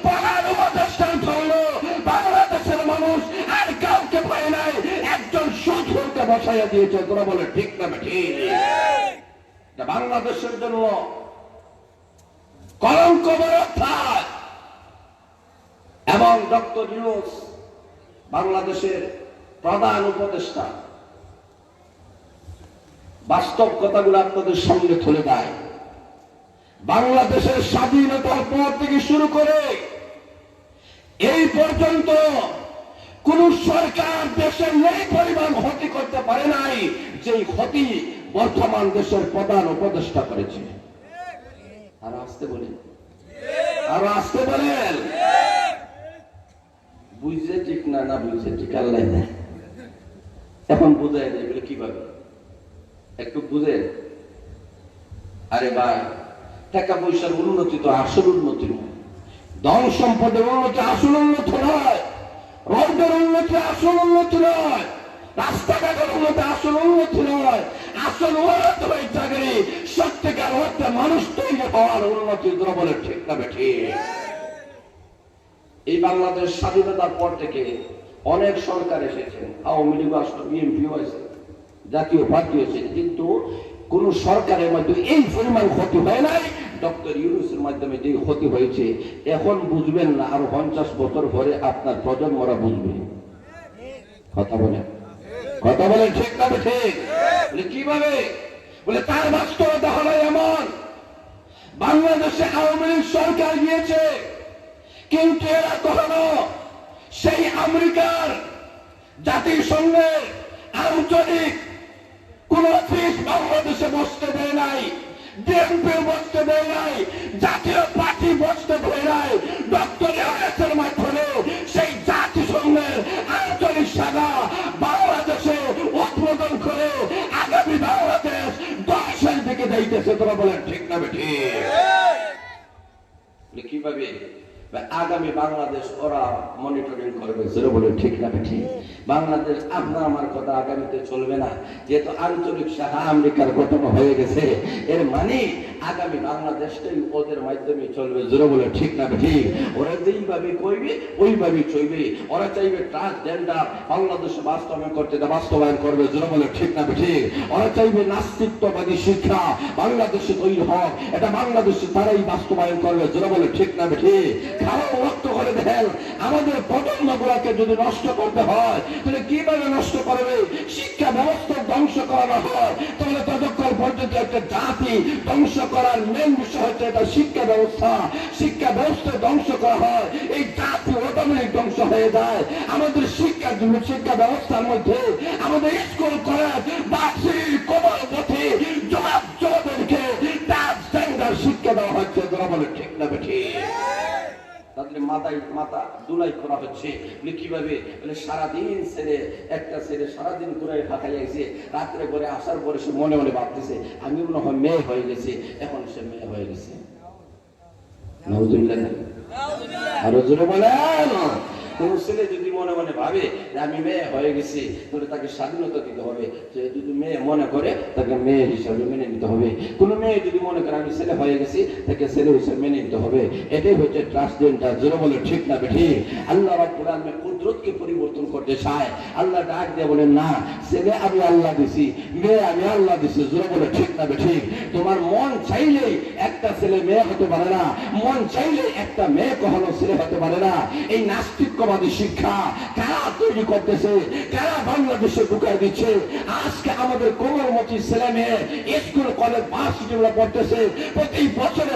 প্রধান উপদেষ্টার জন্য বাংলাদেশের মানুষ আর কাউকে পায় নাই, একজন সুদখোরকে বসাইয়া দিয়েছে। তোরা বলে ঠিক না ঠিক? বাংলাদেশের জন্য কলঙ্ক অর্থাৎ। এবং ডক্টর ইউনূস বাংলাদেশের প্রধান উপদেষ্টা বাস্তব কথাগুলো আপনাদের সামনে তুলে দেয়। বাংলাদেশের স্বাধীনতার পর থেকে শুরু করে এই পর্যন্ত কোন সরকার দেশ দেশের এই পরিমাণ ক্ষতি করতে পারে নাই যে ক্ষতি বর্তমান দেশের প্রধান উপদেষ্টা করেছে। আর আসতে বলেন, আর আসতে বলেন, বুঝছে ঠিক না, না বুঝছে ঠিক আল্লাহ না। এখন বুঝাই দেয় বলে কিভাবে, একটু বুঝে। আরে ভাই, টাকা পয়সার উন্নতি তো আসল উন্নতি নয়, ধন সম্পদের উন্নতি আসল উন্নতি নয়, রোডের উন্নতি আসল উন্নতি নয়, রাস্তাঘাটের উন্নতি আসল উন্নতি নয়। আসল উন্নতি হয় চাকরি, সত্যিকার অর্থে মানুষ তৈরি হওয়ার উন্নতি। বলে ঠিক না বেঠি? এই বাংলাদেশ স্বাধীনতার পর থেকে অনেক সরকার এসেছেন, আওয়ামী লীগ আসলো, বিএনপি হয়েছে, জাতীয় পার্টি হয়েছে, কিন্তু কোন সরকারের মধ্যে এই পরিমাণ ক্ষতি হয় নাই ডক্টর ইউনূসের মাধ্যমে যে ক্ষতি হয়েছে। এখন বুঝবেন না, আরো 50 বছর পরে আপনার প্রজন্মরা বুঝবে। কথা বলেন, কথা বলেন, ঠিক না ঠিক? বলে কিভাবে? বলে তার বাস্তবতা হলো এমন, বাংলাদেশে আওয়ামী লীগ সরকার গিয়েছে, কিন্তু এরা কখনো সেই আমেরিকার জাতিসংঘের আঞ্চলিক কোন অফিস বাংলাদেশে বসতে দেয় নাই, বিএনপি বসতে দেয় নাই, জাতীয় পার্টি বসতে দেয় নাই। ডক্টর ইউনূসের মাধ্যমে সেই জাতিসংঘের আঞ্চলিক শাখা বাংলাদেশে উদ্বোধন করে আগামী বাংলাদেশ 10-এর দিকে যাইতেছে। তোরা বলেন ঠিক না বেঠি? কিভাবে আগামী বাংলাদেশ ওরা মনিটরিং করবে? সেটা বলে ঠিক না বেঠি? বাংলাদেশ আপনার আমার কথা আগামীতে চলবে না, যেহেতু আঞ্চলিক শাখা আমেরিকার গঠন হয়ে গেছে। এর মানে আগামী বাংলাদেশটাই ওদের মাধ্যমে চলবে। জোরে বলে ঠিক না বেঠি? ওরা যেইভাবে কইবে ওইভাবে চলবে। ওরা চাইবে ট্রান্সজেন্ডার বাংলাদেশে বাস্তবায়ন করবে। জোরে বলে ঠিক না বেঠি? ওরা চাইবে নাস্তিত্ববাদী শিক্ষা বাংলাদেশে তৈরি হোক, এটা বাংলাদেশে তারাই বাস্তবায়ন করবে। জোরে বলে ঠিক না বেঠি? খারাপ রক্ত করে দেন। আমাদের প্রজন্মগুলোকে যদি নষ্ট করতে হয় তাহলে কিভাবে নষ্ট করবে? শিক্ষা ব্যবস্থা ধ্বংস করানো হয়, তাহলে ততক্ষণ পর্যন্ত একটা জাতি ধ্বংস করার মেন বিষয় হচ্ছে এটা শিক্ষা ব্যবস্থা। শিক্ষা ব্যবস্থা ধ্বংস করা হয়, এই জাতি অটোমেটিক ধ্বংস হয়ে যায়। আমাদের শিক্ষা ব্যবস্থার মধ্যে আমাদের স্কুল কলেজ বাসির কোমলপথে যুবকদেরকে ট্রান্সজেন্ডার শিক্ষা দেওয়া হচ্ছে। তোরা বলে ঠিক না বেঠি? তাদের মাথা দুলাই করা হচ্ছে। কিভাবে? সারাদিন ছেলে, একটা ছেলে সারাদিন ঘুরে ফাঁকাই আইছে, রাত্রে করে আসার পরে সে মনে মনে ভাবতেছে আমি মনে হয় মেয়ে হয়ে গেছে। এখন সে মেয়ে হয়ে গেছে। আরো জোরে বলেন। কোন ছেলে যদি মনে মনে ভাবে যে আমি মেয়ে হয়ে গেছি, তাহলে তাকে স্বাধীনতা দিতে হবে। সে যদি মেয়ে মনে করে তাকে মেয়ে হিসাবে মেনে নিতে হবে। কোন মেয়ে যদি মনে করে আমি ছেলে হয়ে গেছি, তাকে ছেলে হিসাবে মেনে নিতে হবে। এটাই হচ্ছে ট্রান্সজেন্ডার। জোরে বলে ঠিক না বেঠি? আল্লাহ রাব্বুল আলামিন কুদরতকে পরিবর্তন করতে চায়। আল্লাহ ডাক দিয়ে বলেন না, ছেলে আমি আল্লাহ দিছি, মেয়ে আমি আল্লাহ দিছি। জোরে বলে ঠিক না বেঠি? তোমার মন চাইলেই একটা ছেলে মেয়ে হতে পারে না, মন চাইলে একটা মেয়ে কখনো ছেলে হতে পারে না। এই নাস্তিকবাদী শিক্ষা কারা তৈরি করতেছে, কারা বাংলাদেশে ঢুকাই দিচ্ছে? আজকে আমাদের কোমলমতি ছেলে মেয়ে স্কুল কলেজ ভার্সিটিগুলো পড়তেছে, প্রতি বছরে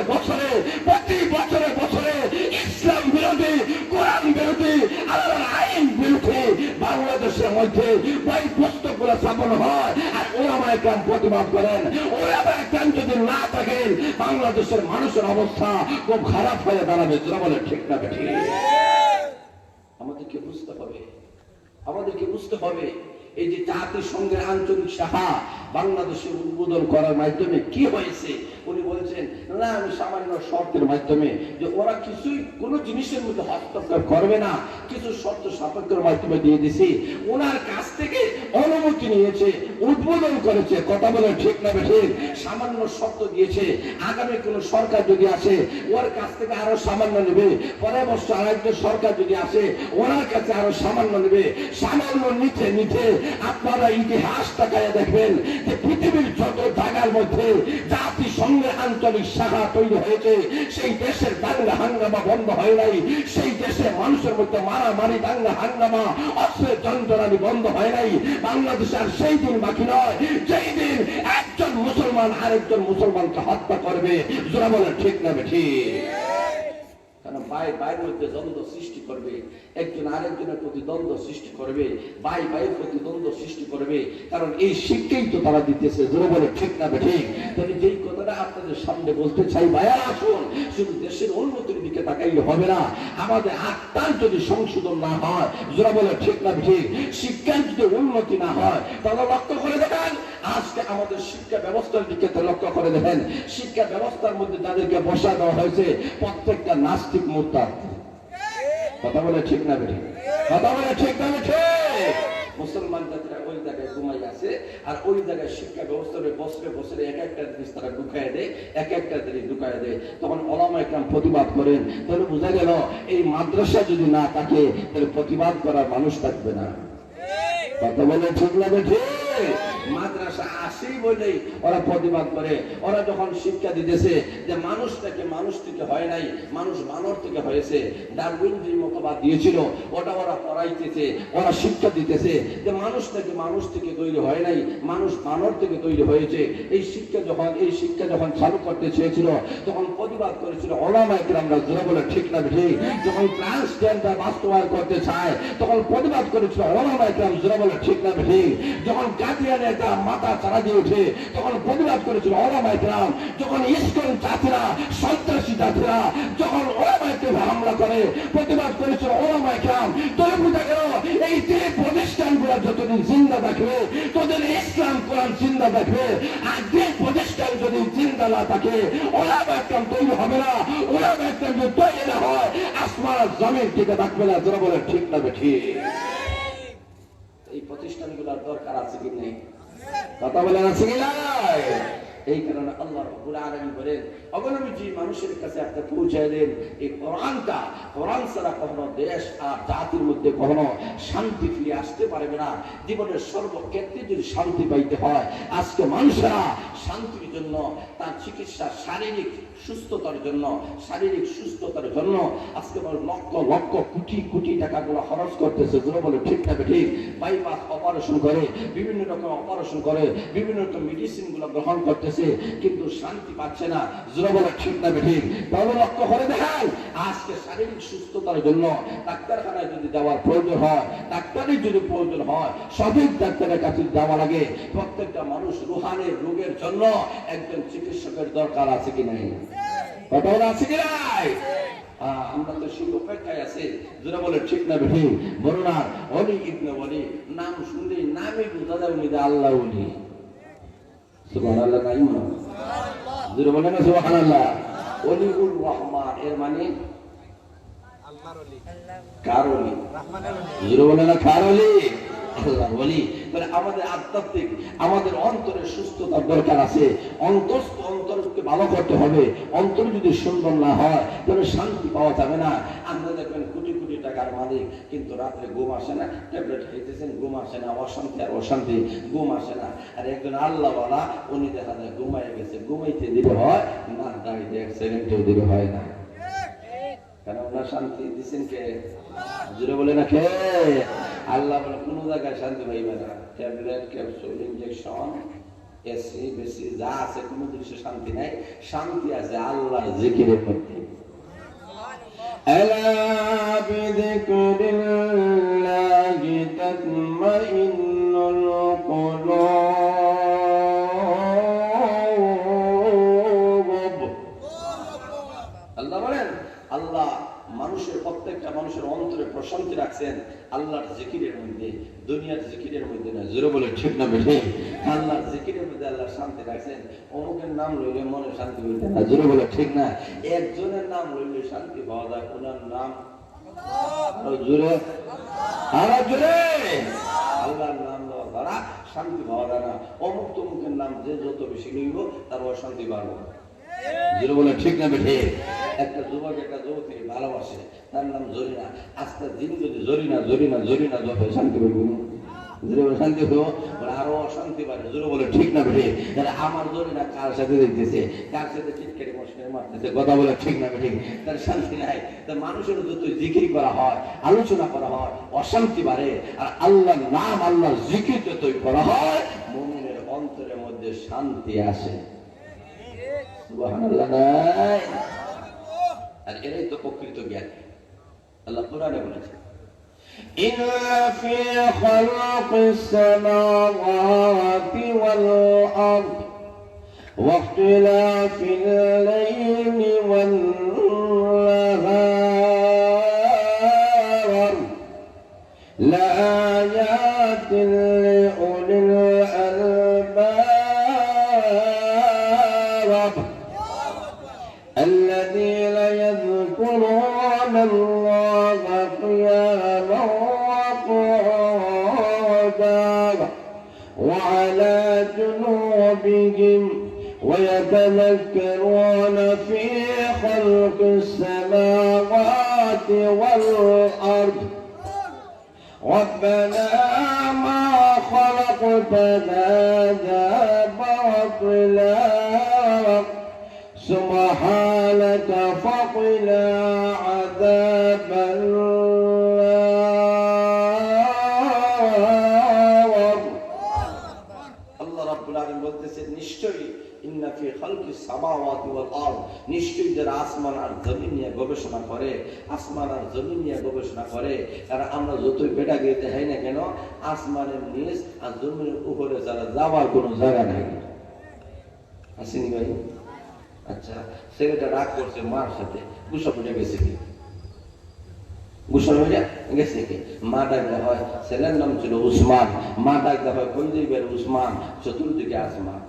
ইসলাম বিরোধী, কোরআন বিরোধী, আল্লাহর আইন বিরোধী বাংলাদেশের মধ্যে বই পুস্তকগুলো ছাপানো হয়। আর ওলামায়ে কেরাম প্রতিবাদ করেন। ওলামায়ে কেরাম যদি না থাকেন, বাংলাদেশের মানুষের অবস্থা খুব খারাপ হয়ে দাঁড়াবে। যারা বলে ঠিক না বেঠি? আমাদেরকে বুঝতে হবে এই যে জাতিসংঘের আঞ্চলিক শাখা বাংলাদেশে উদ্বোধন করার মাধ্যমে কি হয়েছে। উনি বলেছেন না, আমি সামান্য শর্তের মাধ্যমে, যে ওরা কিছুই কোনো জিনিসের মধ্যে হস্তক্ষেপ করবে না, কিছু শর্ত সাপেক্ষের মাধ্যমে দিয়ে দিছি। ওনার কাছ থেকে অনুমতি নিয়েছে, উদ্বোধন করেছে। কথা বলে ঠিক না বেঠিক? সামান্য শর্ত দিয়েছে। আগামী কোন সরকার যদি আসে, ওর কাছ থেকে আরো সামান্য নেবে। পরের বছর আরেকটা সরকার যদি আসে, ওনার কাছে আরো সামান্য নেবে। সামান্য নিতে আপনারা ইতিহাস তাকায় দেখবেন যে পৃথিবীর যত জায়গার মধ্যে জাতিসংঘের আঞ্চলিক শাখা তৈরি হয়েছে, সেই দেশের দাঙ্গা হাঙ্গামা বন্ধ হয় নাই। সেই দেশে মানুষের মধ্যে মারামারি, দাঙ্গা হাঙ্গামা, অস্ত্রের যন্ত্রণানি বন্ধ হয় নাই। বাংলাদেশে আর সেই দিন বাকি নয় যেই দিন একজন মুসলমান আরেকজন মুসলমানকে হত্যা করবে। জোরা বলে ঠিক না বেঠিক? কারণ ভাই ভাইয়ের মধ্যে দ্বন্দ্ব সৃষ্টি করবে, একজন আরেকজনের প্রতি দ্বন্দ্ব সৃষ্টি করবে, ভাই ভাইয়ের প্রতি দ্বন্দ্ব সৃষ্টি করবে। কারণ এই শিক্ষাই তো তারা দিতেছে, জোরে বলে ঠিক না ঠিক? তবে যেই কথাটা আপনাদের সামনে বলতে চাই, ভাইয়া আসুন, শুধু দেশের উন্নতির দিকে তাকাইলে হবে না, আমাদের আত্মার যদি সংশোধন না হয়, জোরে বলে ঠিক না ঠিক, শিক্ষার যদি উন্নতি না হয়, তাহলে লক্ষ্য করে দেখেন আজকে আমাদের শিক্ষা ব্যবস্থার দিকে লক্ষ্য করে দেখেন, শিক্ষা ব্যবস্থার মধ্যে যাদেরকে বসা দেওয়া হয়েছে প্রত্যেকটা নাস্তিক মুরতাদ। কথা বলে ঠিক না ঠিক? কথা বলে ঠিক না ঠিক? মুসলমান জাতিরা ওই জায়গায় ঘুমাই আছে, আর ওই জায়গায় শিক্ষা ব্যবস্থার বছরে বছরে এক একটা জিনিস তারা ঢুকায় দেয়, এক একটা জিনিস ঢুকায় দেয়। তখন ওলামা ইকরাম প্রতিবাদ করেন, তাহলে বোঝা গেল এই মাদ্রাসা যদি না থাকে তাহলে প্রতিবাদ করার মানুষ থাকবে না। কথা বলে ঠিক না ঠিক? মাদ্রাসা আসেই বলেই ওরা প্রতিবাদ করে। ওরা যখন শিক্ষা দিতেছে যে মানুষ থেকে মানুষ থেকে হয় নাই, মানুষ বানর থেকে হয়েছে, ডারউইন যে মতবাদ দিয়েছিল ওটা ওরা পড়াইতেছে, ওরা শিক্ষা দিতেছে যে মানুষ থেকে মানুষ থেকে তৈরি হয় নাই, মানুষ বানর থেকে তৈরি হয়েছে। এই শিক্ষা যখন চালু করতে চেয়েছিল তখন প্রতিবাদ করেছিল ওলামা ইকরামরা, জোরে বলে ঠিক না ঠিক? যখন ট্রান্সজেন্ডার বাস্তবায়ন করতে চায় তখন প্রতিবাদ করেছিল ওলামা ইকরাম, জোরে বলে ঠিক না ঠিক? যখন কাদিয়ানের মাথা চারা দিয়ে ওঠে তখন প্রতিবাদ করেছিল ওলামা ইকরাম। যখন ইসকন জাতিরা, সন্ত্রাসী জাতিরা যখন ওলামা ইকরামে হামলা করে প্রতিবাদ করেছিল ওলামা ইকরাম। তবে বুঝা গেল এই যে প্রতিষ্ঠানগুলো যতদিন জিন্দা থাকবে তোদের ইসলাম কোরআন জিন্দা থাকবে, আর যে প্রতিষ্ঠান যদি জিন্দা না থাকে ওলামা ইকরাম তৈরি হবে না। ওলামা ইকরাম যদি তৈরি না হয় আসমান জমিন টিকে থাকবে না। জোরে বলে ঠিক না ঠিক? এই প্রতিষ্ঠানগুলোর দরকার আছে কি নেই? কথা বলেন আছে কি নাই? এই কারণে আল্লাহ রাব্বুল আলামিন বলেন অবনবীজি মানুষের কাছে একটা পৌঁছায় দেন এই কোরআনটা। কোরআন ছাড়া কখনো দেশ আর জাতির মধ্যে কখনো শান্তি ফিরে আসতে পারবে না। জীবনের সর্বক্ষেত্রে যদি শান্তি পাইতে হয়, আজকে মানুষেরা শান্তির জন্য, তার চিকিৎসা, শারীরিক সুস্থতার জন্য আজকে লক্ষ লক্ষ কোটি কোটি টাকাগুলো খরচ করতেছে। যেটা বলে ঠিক না ঠিক? বাইপাস অপারেশন করে, বিভিন্ন রকম অপারেশন করে, বিভিন্ন রকম মেডিসিন গুলো গ্রহণ করতেছে, কিন্তু শান্তি পাচ্ছে না। যেটা বলে ঠিক না ঠিক? তাহলে লক্ষ্য করে দেখান আজকে শারীরিক সুস্থতার জন্য ডাক্তারখানায় যদি যাওয়ার প্রয়োজন হয়, ডাক্তারের যদি প্রয়োজন হয়, সঠিক ডাক্তারের কাছে যাওয়া লাগে। প্রত্যেকটা মানুষ রুহানের রোগের জন্য একজন চিকিৎসকের দরকার আছে কি নাই? কথা বলা আছে কি নাই? আমরা তো সেই অপেক্ষায় আছি। যেটা বলে ঠিক না ঠিক? বলুন আর অলি ইবনে ওলি নাম শুনলেই নামে বোঝা যায় উনি আল্লাহ ওলি। সুবহানাল্লাহ নাই মা? যেটা বলে না সুবহানাল্লাহ। ওলিউর রহমান এর মানে আল্লাহর ওলি, কার ওলি? রহমানের ওলি। যেটা বলে না কার ওলি? আল্লাহর ওলি। তাহলে আমাদের আধ্যাত্মিক, আমাদের অন্তরের সুস্থতার দরকার আছে। অন্তরকে ভালো করতে হবে। অন্তর যদি সুন্দর না হয় তাহলে শান্তি পাওয়া যাবে না। আমরা দেখবেন কোটি কোটি টাকার মালিক, কিন্তু রাত্রে ঘুম আসে না, ট্যাবলেট খাইতেছেন, ঘুম আসে না, অশান্তি আর অশান্তি, ঘুম আসে না। আর একজন আল্লাহওয়ালা উনি দেখা যায় ঘুমাই গেছে, ঘুমাইতে দিলে হয় না, দাঁড়িয়ে এক সেকেন্ডেও দিলে হয় না। কেন ওনার শান্তি দিচ্ছেন কে? জুড়ে বলে না কে? আল্লাহ বলে কোন জায়গায় শান্তি পাইবে না। ট্যাবলেট, ক্যাপসুল, ইনজেকশন, এসি বেশি যা আছে কোন জিনিসে শান্তি নাই। শান্তি আছে আল্লাহর জিকিরের মধ্যে। আলা বিযিকরিল্লাহি তাতমাইন্নুল কুলুব। আল্লাহ বলেন, আল্লাহ মানুষের প্রত্যেকটা মানুষের অন্তরে প্রশান্তি রাখছেন আল্লাহর জিকিরের মধ্যে, দুনিয়ার জিকিরের মধ্যে না। জোরে বলে ঠিক না বেশি? আল্লাহর জিকিরের মধ্যে আল্লাহ শান্তি রাখছেন। অমুকের নাম লইলে মনে শান্তি হইতে না। জোরে বলে ঠিক না? একজনের নাম লইলে শান্তি পাওয়া যায়, ওনার নাম জোরে আরো জোরে আল্লাহর নাম লওয়া দ্বারা শান্তি পাওয়া যায় না। অমুক তমুকের নাম যে যত বেশি লইব তার অশান্তি বাড়বে। জোরে বলে ঠিক না বেশি? একটা যুবক একটা যুবতীকে ভালোবাসে, তার নাম জরিনা। আজকে দিন যদি জরিনা যত শান্তি পাইব, শান্তি হইব, আরো অশান্তি বাড়ে। জোরে বলে ঠিক না বেশি? আমার জরিনা কার সাথে দেখতেছে, কার সাথে চিৎকারি মশকারি মারতেছে, কথা বলে ঠিক না বেশি? তার শান্তি নাই। তার মানুষের যত জিকির করা হয়, আলোচনা করা হয়, অশান্তি বাড়ে। আর আল্লাহর নাম, আল্লাহর জিকির যতই করা হয়, মুমিনের অন্তরের মধ্যে শান্তি আসে। সুবহানাল্লাহ নাই? আর এরাই তো প্রকৃত জ্ঞানী। আল্লাহ কোরআনে বলেছেন, إن في خلق السماوات والأرض واختلاف الليل والنهار لآيات لأولي الألباب الذين يذكرون الله قياما وقعودا وعلى جنوبهم ويتذكرون في خلق السماوات والأرض ربنا ما خلقت هذا باطلا سبحانك فقنا عذاب النار। আল্লাহ রাব্বুল আলামিন বলতেছেন, নিশ্চয়ই ইন্না ফি খালকিস সামাওয়াতি ওয়াল আরদ, নিশ্চয়ই যারা আসমান আর জমিন নিয়ে গবেষণা করে, আসমান আর জমিন নিয়ে গবেষণা করে, কারণ আমরা যতই বেটা গেতে হয় না কেন, আসমানের নিচ আর জমিনের উপরে যারা যাওয়ার কোনো জায়গা নাই। আসেনি ভাই? আচ্ছা, ছেলেটা রাগ করছে মার সাথে, গুসা ফুটে গেছে কি? গুসা হয়ে গেছে কি? মা ডাকতে হয়, ছেলের নাম ছিল উসমান, মা ডাকতে হয় কোন দিকের উসমান, চতুর্দিকে আসমান।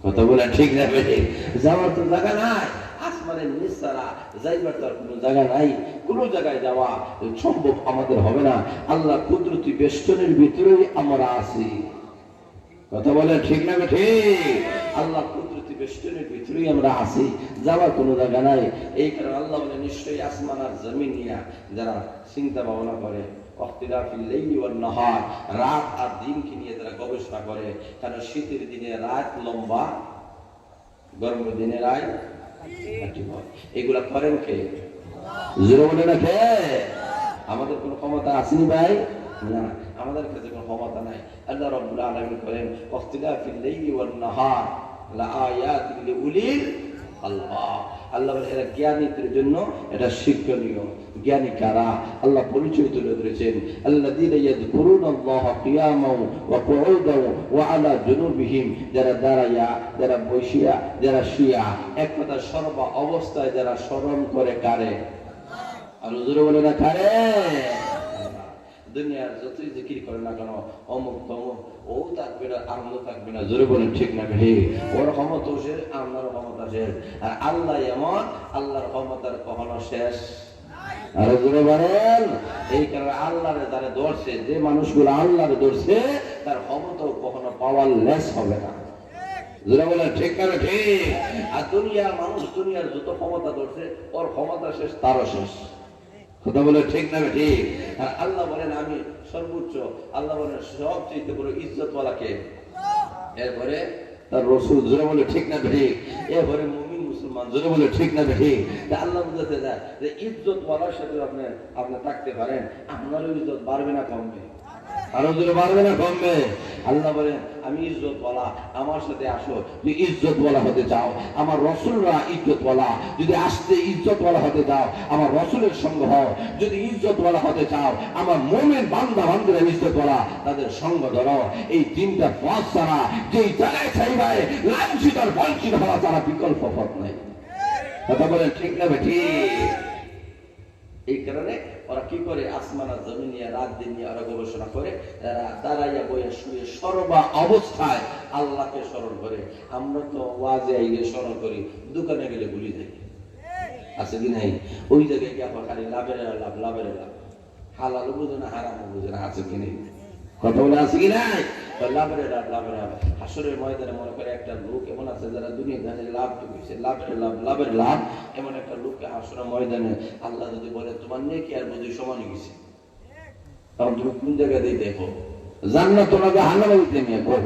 কথা বলে ঠিক না বেটে? যাওয়ার তো জায়গা নাই, আসমানের নিচ ছাড়া যাইবার তো আর কোনো জায়গা নাই। কোনো জায়গায় যাওয়া সম্ভব আমাদের হবে না। আল্লাহ কুদরতি বেষ্টনের ভিতরেই আমরা আছি। কথা বলে ঠিক না বেটে? আল্লাহ কুদরতি বেষ্টনের ভিতরেই আমরা আছি, যাওয়ার কোনো জায়গা নাই। এই কারণে আল্লাহ বলে, নিশ্চয়ই আসমান আর জমিন নিয়ে যারা চিন্তা ভাবনা করে, রাত আর দিনকে নিয়ে তারা গবেষণা করে, কারণ শীতের দিনে রাত লম্বা, গরমের দিনে রাত এগুলা করেন কে? জোরে বলে না কে? আমাদের কোনো ক্ষমতা আসেনি ভাই? না, আমাদের কাছে কোনো ক্ষমতা নাই। আল্লাহ রাব্বুল আলামিন করেন, ইখতিলাফিল লাইলি ওয়ান নাহার লাআয়াতিন লিউলিল আলবাব। আল্লাহ বলে এরা জ্ঞানীদের জন্য এটা শিক্ষণীয়। জ্ঞানী কারা? আল্লাহ পরিচয় তুলে ধরেছেন, আল্লাযীনা ইয়াযকুরুনাল্লাহা কিয়ামান ওয়া কুউদান ওয়া আলা জুনুবিহিম, যারা দাঁড়াইয়া, যারা বসিয়া, যারা শুইয়া, এক কথা সর্ব অবস্থায় যারা স্মরণ করে কারে? আর হুজুরে বলে না কারে? দুনিয়ার যতই জিকির করে না কেন, অমুক তমুক, ও থাকবে না, আনন্দ থাকবে না। জোরে বলেন ঠিক না বেঠি? ওর ক্ষমতা শেষ, আপনার ক্ষমতা শেষ। আর আল্লাহ এমন, আল্লাহর ক্ষমতার কখনো শেষ। আর জোরে বলেন। এই কারণে আল্লাহরে যারা ধরছে, যে মানুষগুলো আল্লাহরে ধরছে, তার ক্ষমতাও কখনো পাওয়ার লেস হবে না। জোরে বলেন ঠিক না ঠিক? আর দুনিয়ার মানুষ দুনিয়ার যত ক্ষমতা ধরছে, ওর ক্ষমতা শেষ, তারও শেষ। কথা বলে ঠিক না ঠিক? আর আল্লাহ বলেন আমি সর্বোচ্চ, আল্লাহ বলেন সবচেয়ে বড় ইজ্জতওয়ালাকে, এরপরে তার রাসূল। জোরে বলে ঠিক না ঠিক? এরপরে মুমিন মুসলমান। জোরে বলে ঠিক না ঠিক? আল্লাহ বুঝাতে যায় যে ইজ্জতওয়ালার সাথে আপনি থাকতে পারেন, আপনারও ইজ্জত বাড়বে না কমবে? আরো জোরে বাড়বে না কমবে? আল্লাহ বলেন আমি ইজ্জতওয়ালা, আমার সাথে আসো। যদি ইজ্জতওয়ালা হতে চাও, আমার রাসূলরা ইজ্জতওয়ালা, যদি আসতে ইজ্জতওয়ালা হতে চাও, আমার রাসূলের সঙ্গ হও। যদি ইজ্জতওয়ালা হতে চাও, আমার মুমিন বান্দা বান্দীরা ইজ্জতওয়ালা, তাদের সঙ্গ ধরো। এই তিনটা পথ ছাড়া, যেই জায়গায় চাইবাই লাঞ্ছিত আর বঞ্চিত হওয়া ছাড়া বিকল্প পথ নাই। কথা বলেন ঠিক না ঠিক? এই কারণে ওরা কি করে? আসমান আর জমিন নিয়ে, রাত দিন নিয়ে ওরা গবেষণা করে, দাঁড়াইয়া বইয়া শুয়ে সর্বা অবস্থায় আল্লাহকে স্মরণ করে। আমরা তো ওয়াজে আইলে স্মরণ করি, দোকানে গেলে ভুলি যাই। আছে কি নাই? ওই জায়গায় কি আপনার খালি লাভের লাভ, লাভের লাভ, হালালও বুঝে না, হারামও বুঝে না। আছে কি নেই? কথা বলে আছে কি নাই? লাভের লাভ, লাভের লাভ। হাসরের ময়দানে মনে করে একটা লোক এমন আছে যারা দুনিয়া জানে লাভ ঢুকেছে, লাভের লাভ, লাভের লাভ। এমন একটা লোককে হাসরের ময়দানে আল্লাহ যদি বলে তোমার নেকি আর বুঝি সমান গেছে, তখন তুমি কোন জায়গায় দিয়ে দেখো? জান্নাত তোমাকে হান্নামে দিতে নিয়ে বল।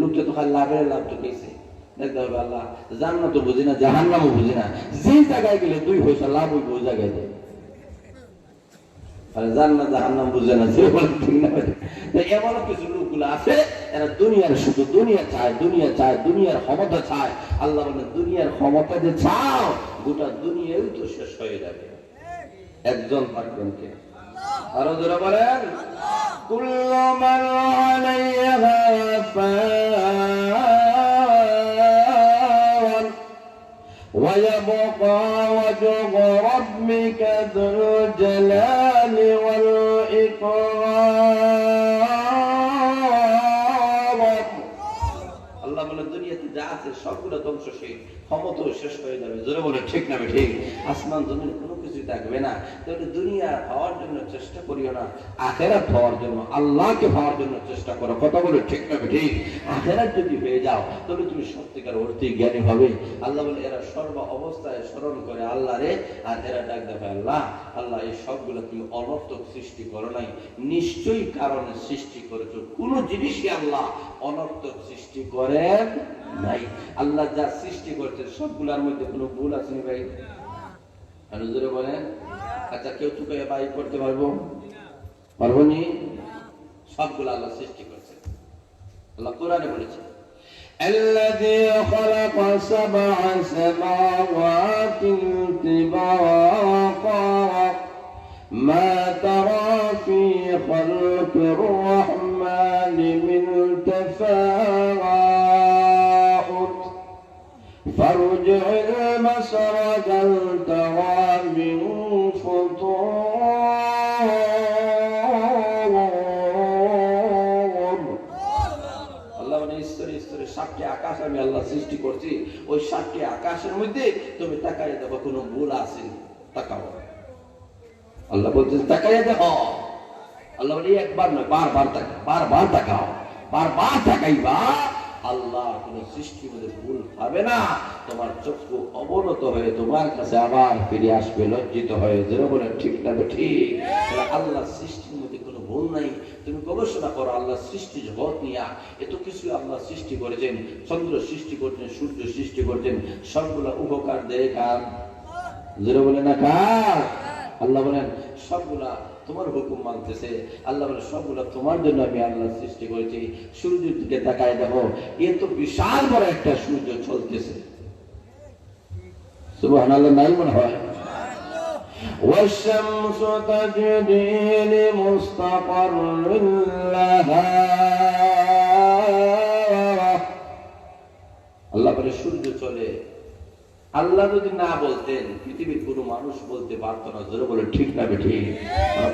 লোকটা তো খালি লাভের লাভ ঢুকেছে। দেখতে হবে আল্লাহ জান্নাত তো বুঝি না, জাহান্নামও বুঝি না, যে জায়গায় গেলে দুই পয়সা লাভ হইবে ওই জায়গায় দেয়। জান্নাত জাহান্নাম বুঝে না, যে বলে ঠিক না। এমন কিছু লোকগুলো আছে এরা দুনিয়ার শুধু দুনিয়া চায়, দুনিয়া চায়, দুনিয়ার ক্ষমতা চায়। আল্লাহ বলে দুনিয়ার ক্ষমতা যে চাও গোটা দুনিয়াও তো শেষ হয়ে যাবে, একজন থাকবেন কে? আরো যারা বলেন কুল্লু মান আলাইহা ফান ওয়া ইয়াবকা ওয়াজহু রাব্বিকা যুল জালালি ওয়াল ইকরাম। আল্লাহ বলে দুনিয়াতে যা আছে সবগুলো ধ্বংসশীল, ক্ষমতাও শেষ হয়ে যাবে। জোরে বলে ঠিক না ঠিক? আসমান জমিন কোনো কিছু থাকবে না। তাহলে দুনিয়া হওয়ার জন্য চেষ্টা করিও না, আখেরাত হওয়ার জন্য, আল্লাহকে হওয়ার জন্য চেষ্টা করো। কথা বলে ঠিক না ঠিক? আখেরাত যদি হয়ে যাও তবে তুমি সত্যিকার অর্থে জ্ঞানী হবে। আল্লাহ বলে এরা সর্ব অবস্থায় স্মরণ করে আল্লাহ রে, আর এরা ডাক দেবে আল্লাহ, আল্লাহ এই সবগুলো তুমি অনর্থক সৃষ্টি করো নাই, নিশ্চয়ই কারণে সৃষ্টি করেছো। কোন জিনিসই আল্লাহ অনর্থক সৃষ্টি করেন নাই। আল্লাহ যা সৃষ্টি করছে সবগুলোর মধ্যে কোনো ভুল আছে নি ভাই? জোরে বলেন। আচ্ছা কেউ তো ভাই করতে পারবো? পারবো নি? সবগুলো আল্লাহ সৃষ্টি করছে। আল্লাহ কোরআনে বলেছে الذي خلق سبع سماوات طباقا ما ترى في خلق الرحمن من تفاوت فارجع البصر هل ترى من فطور আল্লাহ মানে স্তরে স্তরে 7টি আকাশ আমি আল্লাহ সৃষ্টি করছি। ওই 7টি আকাশের মধ্যে তুমি তাকায় দেখো কোনো ভুল আছে? তাকাও। আল্লাহ বলছেন তাকায় দেখো। আল্লাহ বলে একবার নয়, বারবার তাকাও, বারবার তাকাও, বারবার তাকাইবা। আল্লাহ কোন সৃষ্টির মধ্যে ভুল হবে না। তোমার চক্ষু অবনত হয়ে তোমার কাছে আবার ফিরে আসবে লজ্জিত হয়ে। যেন বলে ঠিক না ঠিক? আল্লাহ সৃষ্টির মধ্যে কোনো ভুল নাই। তুমি গবেষণা করো আল্লাহ সৃষ্টি জগৎ নিয়ে, এত কিছু আল্লাহ সৃষ্টি করেছেন। চন্দ্র সৃষ্টি করছেন, সূর্য সৃষ্টি করছেন, সবগুলা উপকার দেয় কার? যেন বলে না কার? আল্লাহ বলেন সবগুলা তোমার হুকুম মানতেছে। আল্লাহ বলে সবগুলা তোমার জন্য আমি আল্লাহ সৃষ্টি করেছি। সূর্যের দিকে তাকায় দেখো, এ তো বিশাল বড় একটা সূর্য চলতেছে। সুবহানাল্লাহ নাই মনে হয়? والشمس تجري لمستقر لها। আল্লাহ বলে সূর্য চলে। আল্লাহ যদি না বলতেন পৃথিবীর কোনো মানুষ বলতে পারত না। জোরে বলে ঠিক না ঠিক?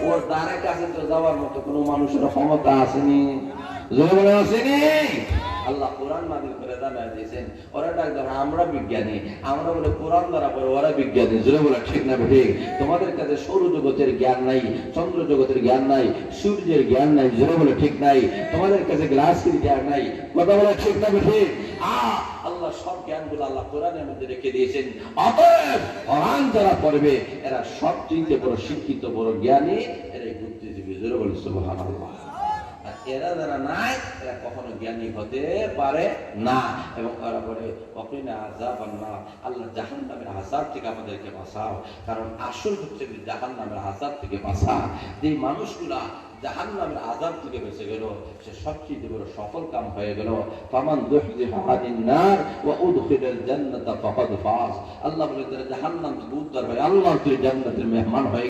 ওর দ্বারের কাছে তো যাওয়ার মতো কোনো মানুষের ক্ষমতা আসেনি। জোরে বলে আসেনি। আল্লাহ কোরআন নাযিল করে জানায় দিয়েছেন, ওরা ডাক দেবে আমরা বিজ্ঞানী, আমরা বলে কোরআন দ্বারা পড়ে ওরা বিজ্ঞানী। জোরে বলে ঠিক না ঠিক? তোমাদের কাছে সৌরজগতের জ্ঞান নাই, চন্দ্র জগতের জ্ঞান নাই, সূর্যের জ্ঞান নাই। জোরে বলে ঠিক নাই? তোমাদের কাছে গ্লাসের জ্ঞান নাই। কথা বলে ঠিক না ঠিক? আল্লাহ সব জ্ঞানগুলো আল্লাহ কোরআনের মধ্যে রেখে দিয়েছেন। অতএব কোরআন যারা পড়বে এরা সবচেয়ে বড় শিক্ষিত, বড় জ্ঞানী, এরাই বুদ্ধিজীবী। জোরে বলে সুবহানাল্লাহ। আর এরা যারা নাই এরা কখনো জ্ঞানী হতে পারে না। এবং এরা বলে ওয়াকিনা আযাবান্নার, আল্লাহ জাহান্নামের আযাব থেকে আমাদেরকে বাঁচাও। কারণ আসল হচ্ছে জাহান্নামের আযাব থেকে বাঁচা। যে মানুষগুলা জাহান্নামের আযাব থেকে বেঁচে গেল সে সবচেয়ে বড় সফল কাম হয়ে গেল। ফামান যুহজিহা আনিন নার ওয়া উদখিলাল জান্নাতা ফাকাদ ফাজ। আল্লাহ বলে যারা জাহান্নাম থেকে উদ্ধার হয় আল্লাহর জান্নাতের মেহমান হয়ে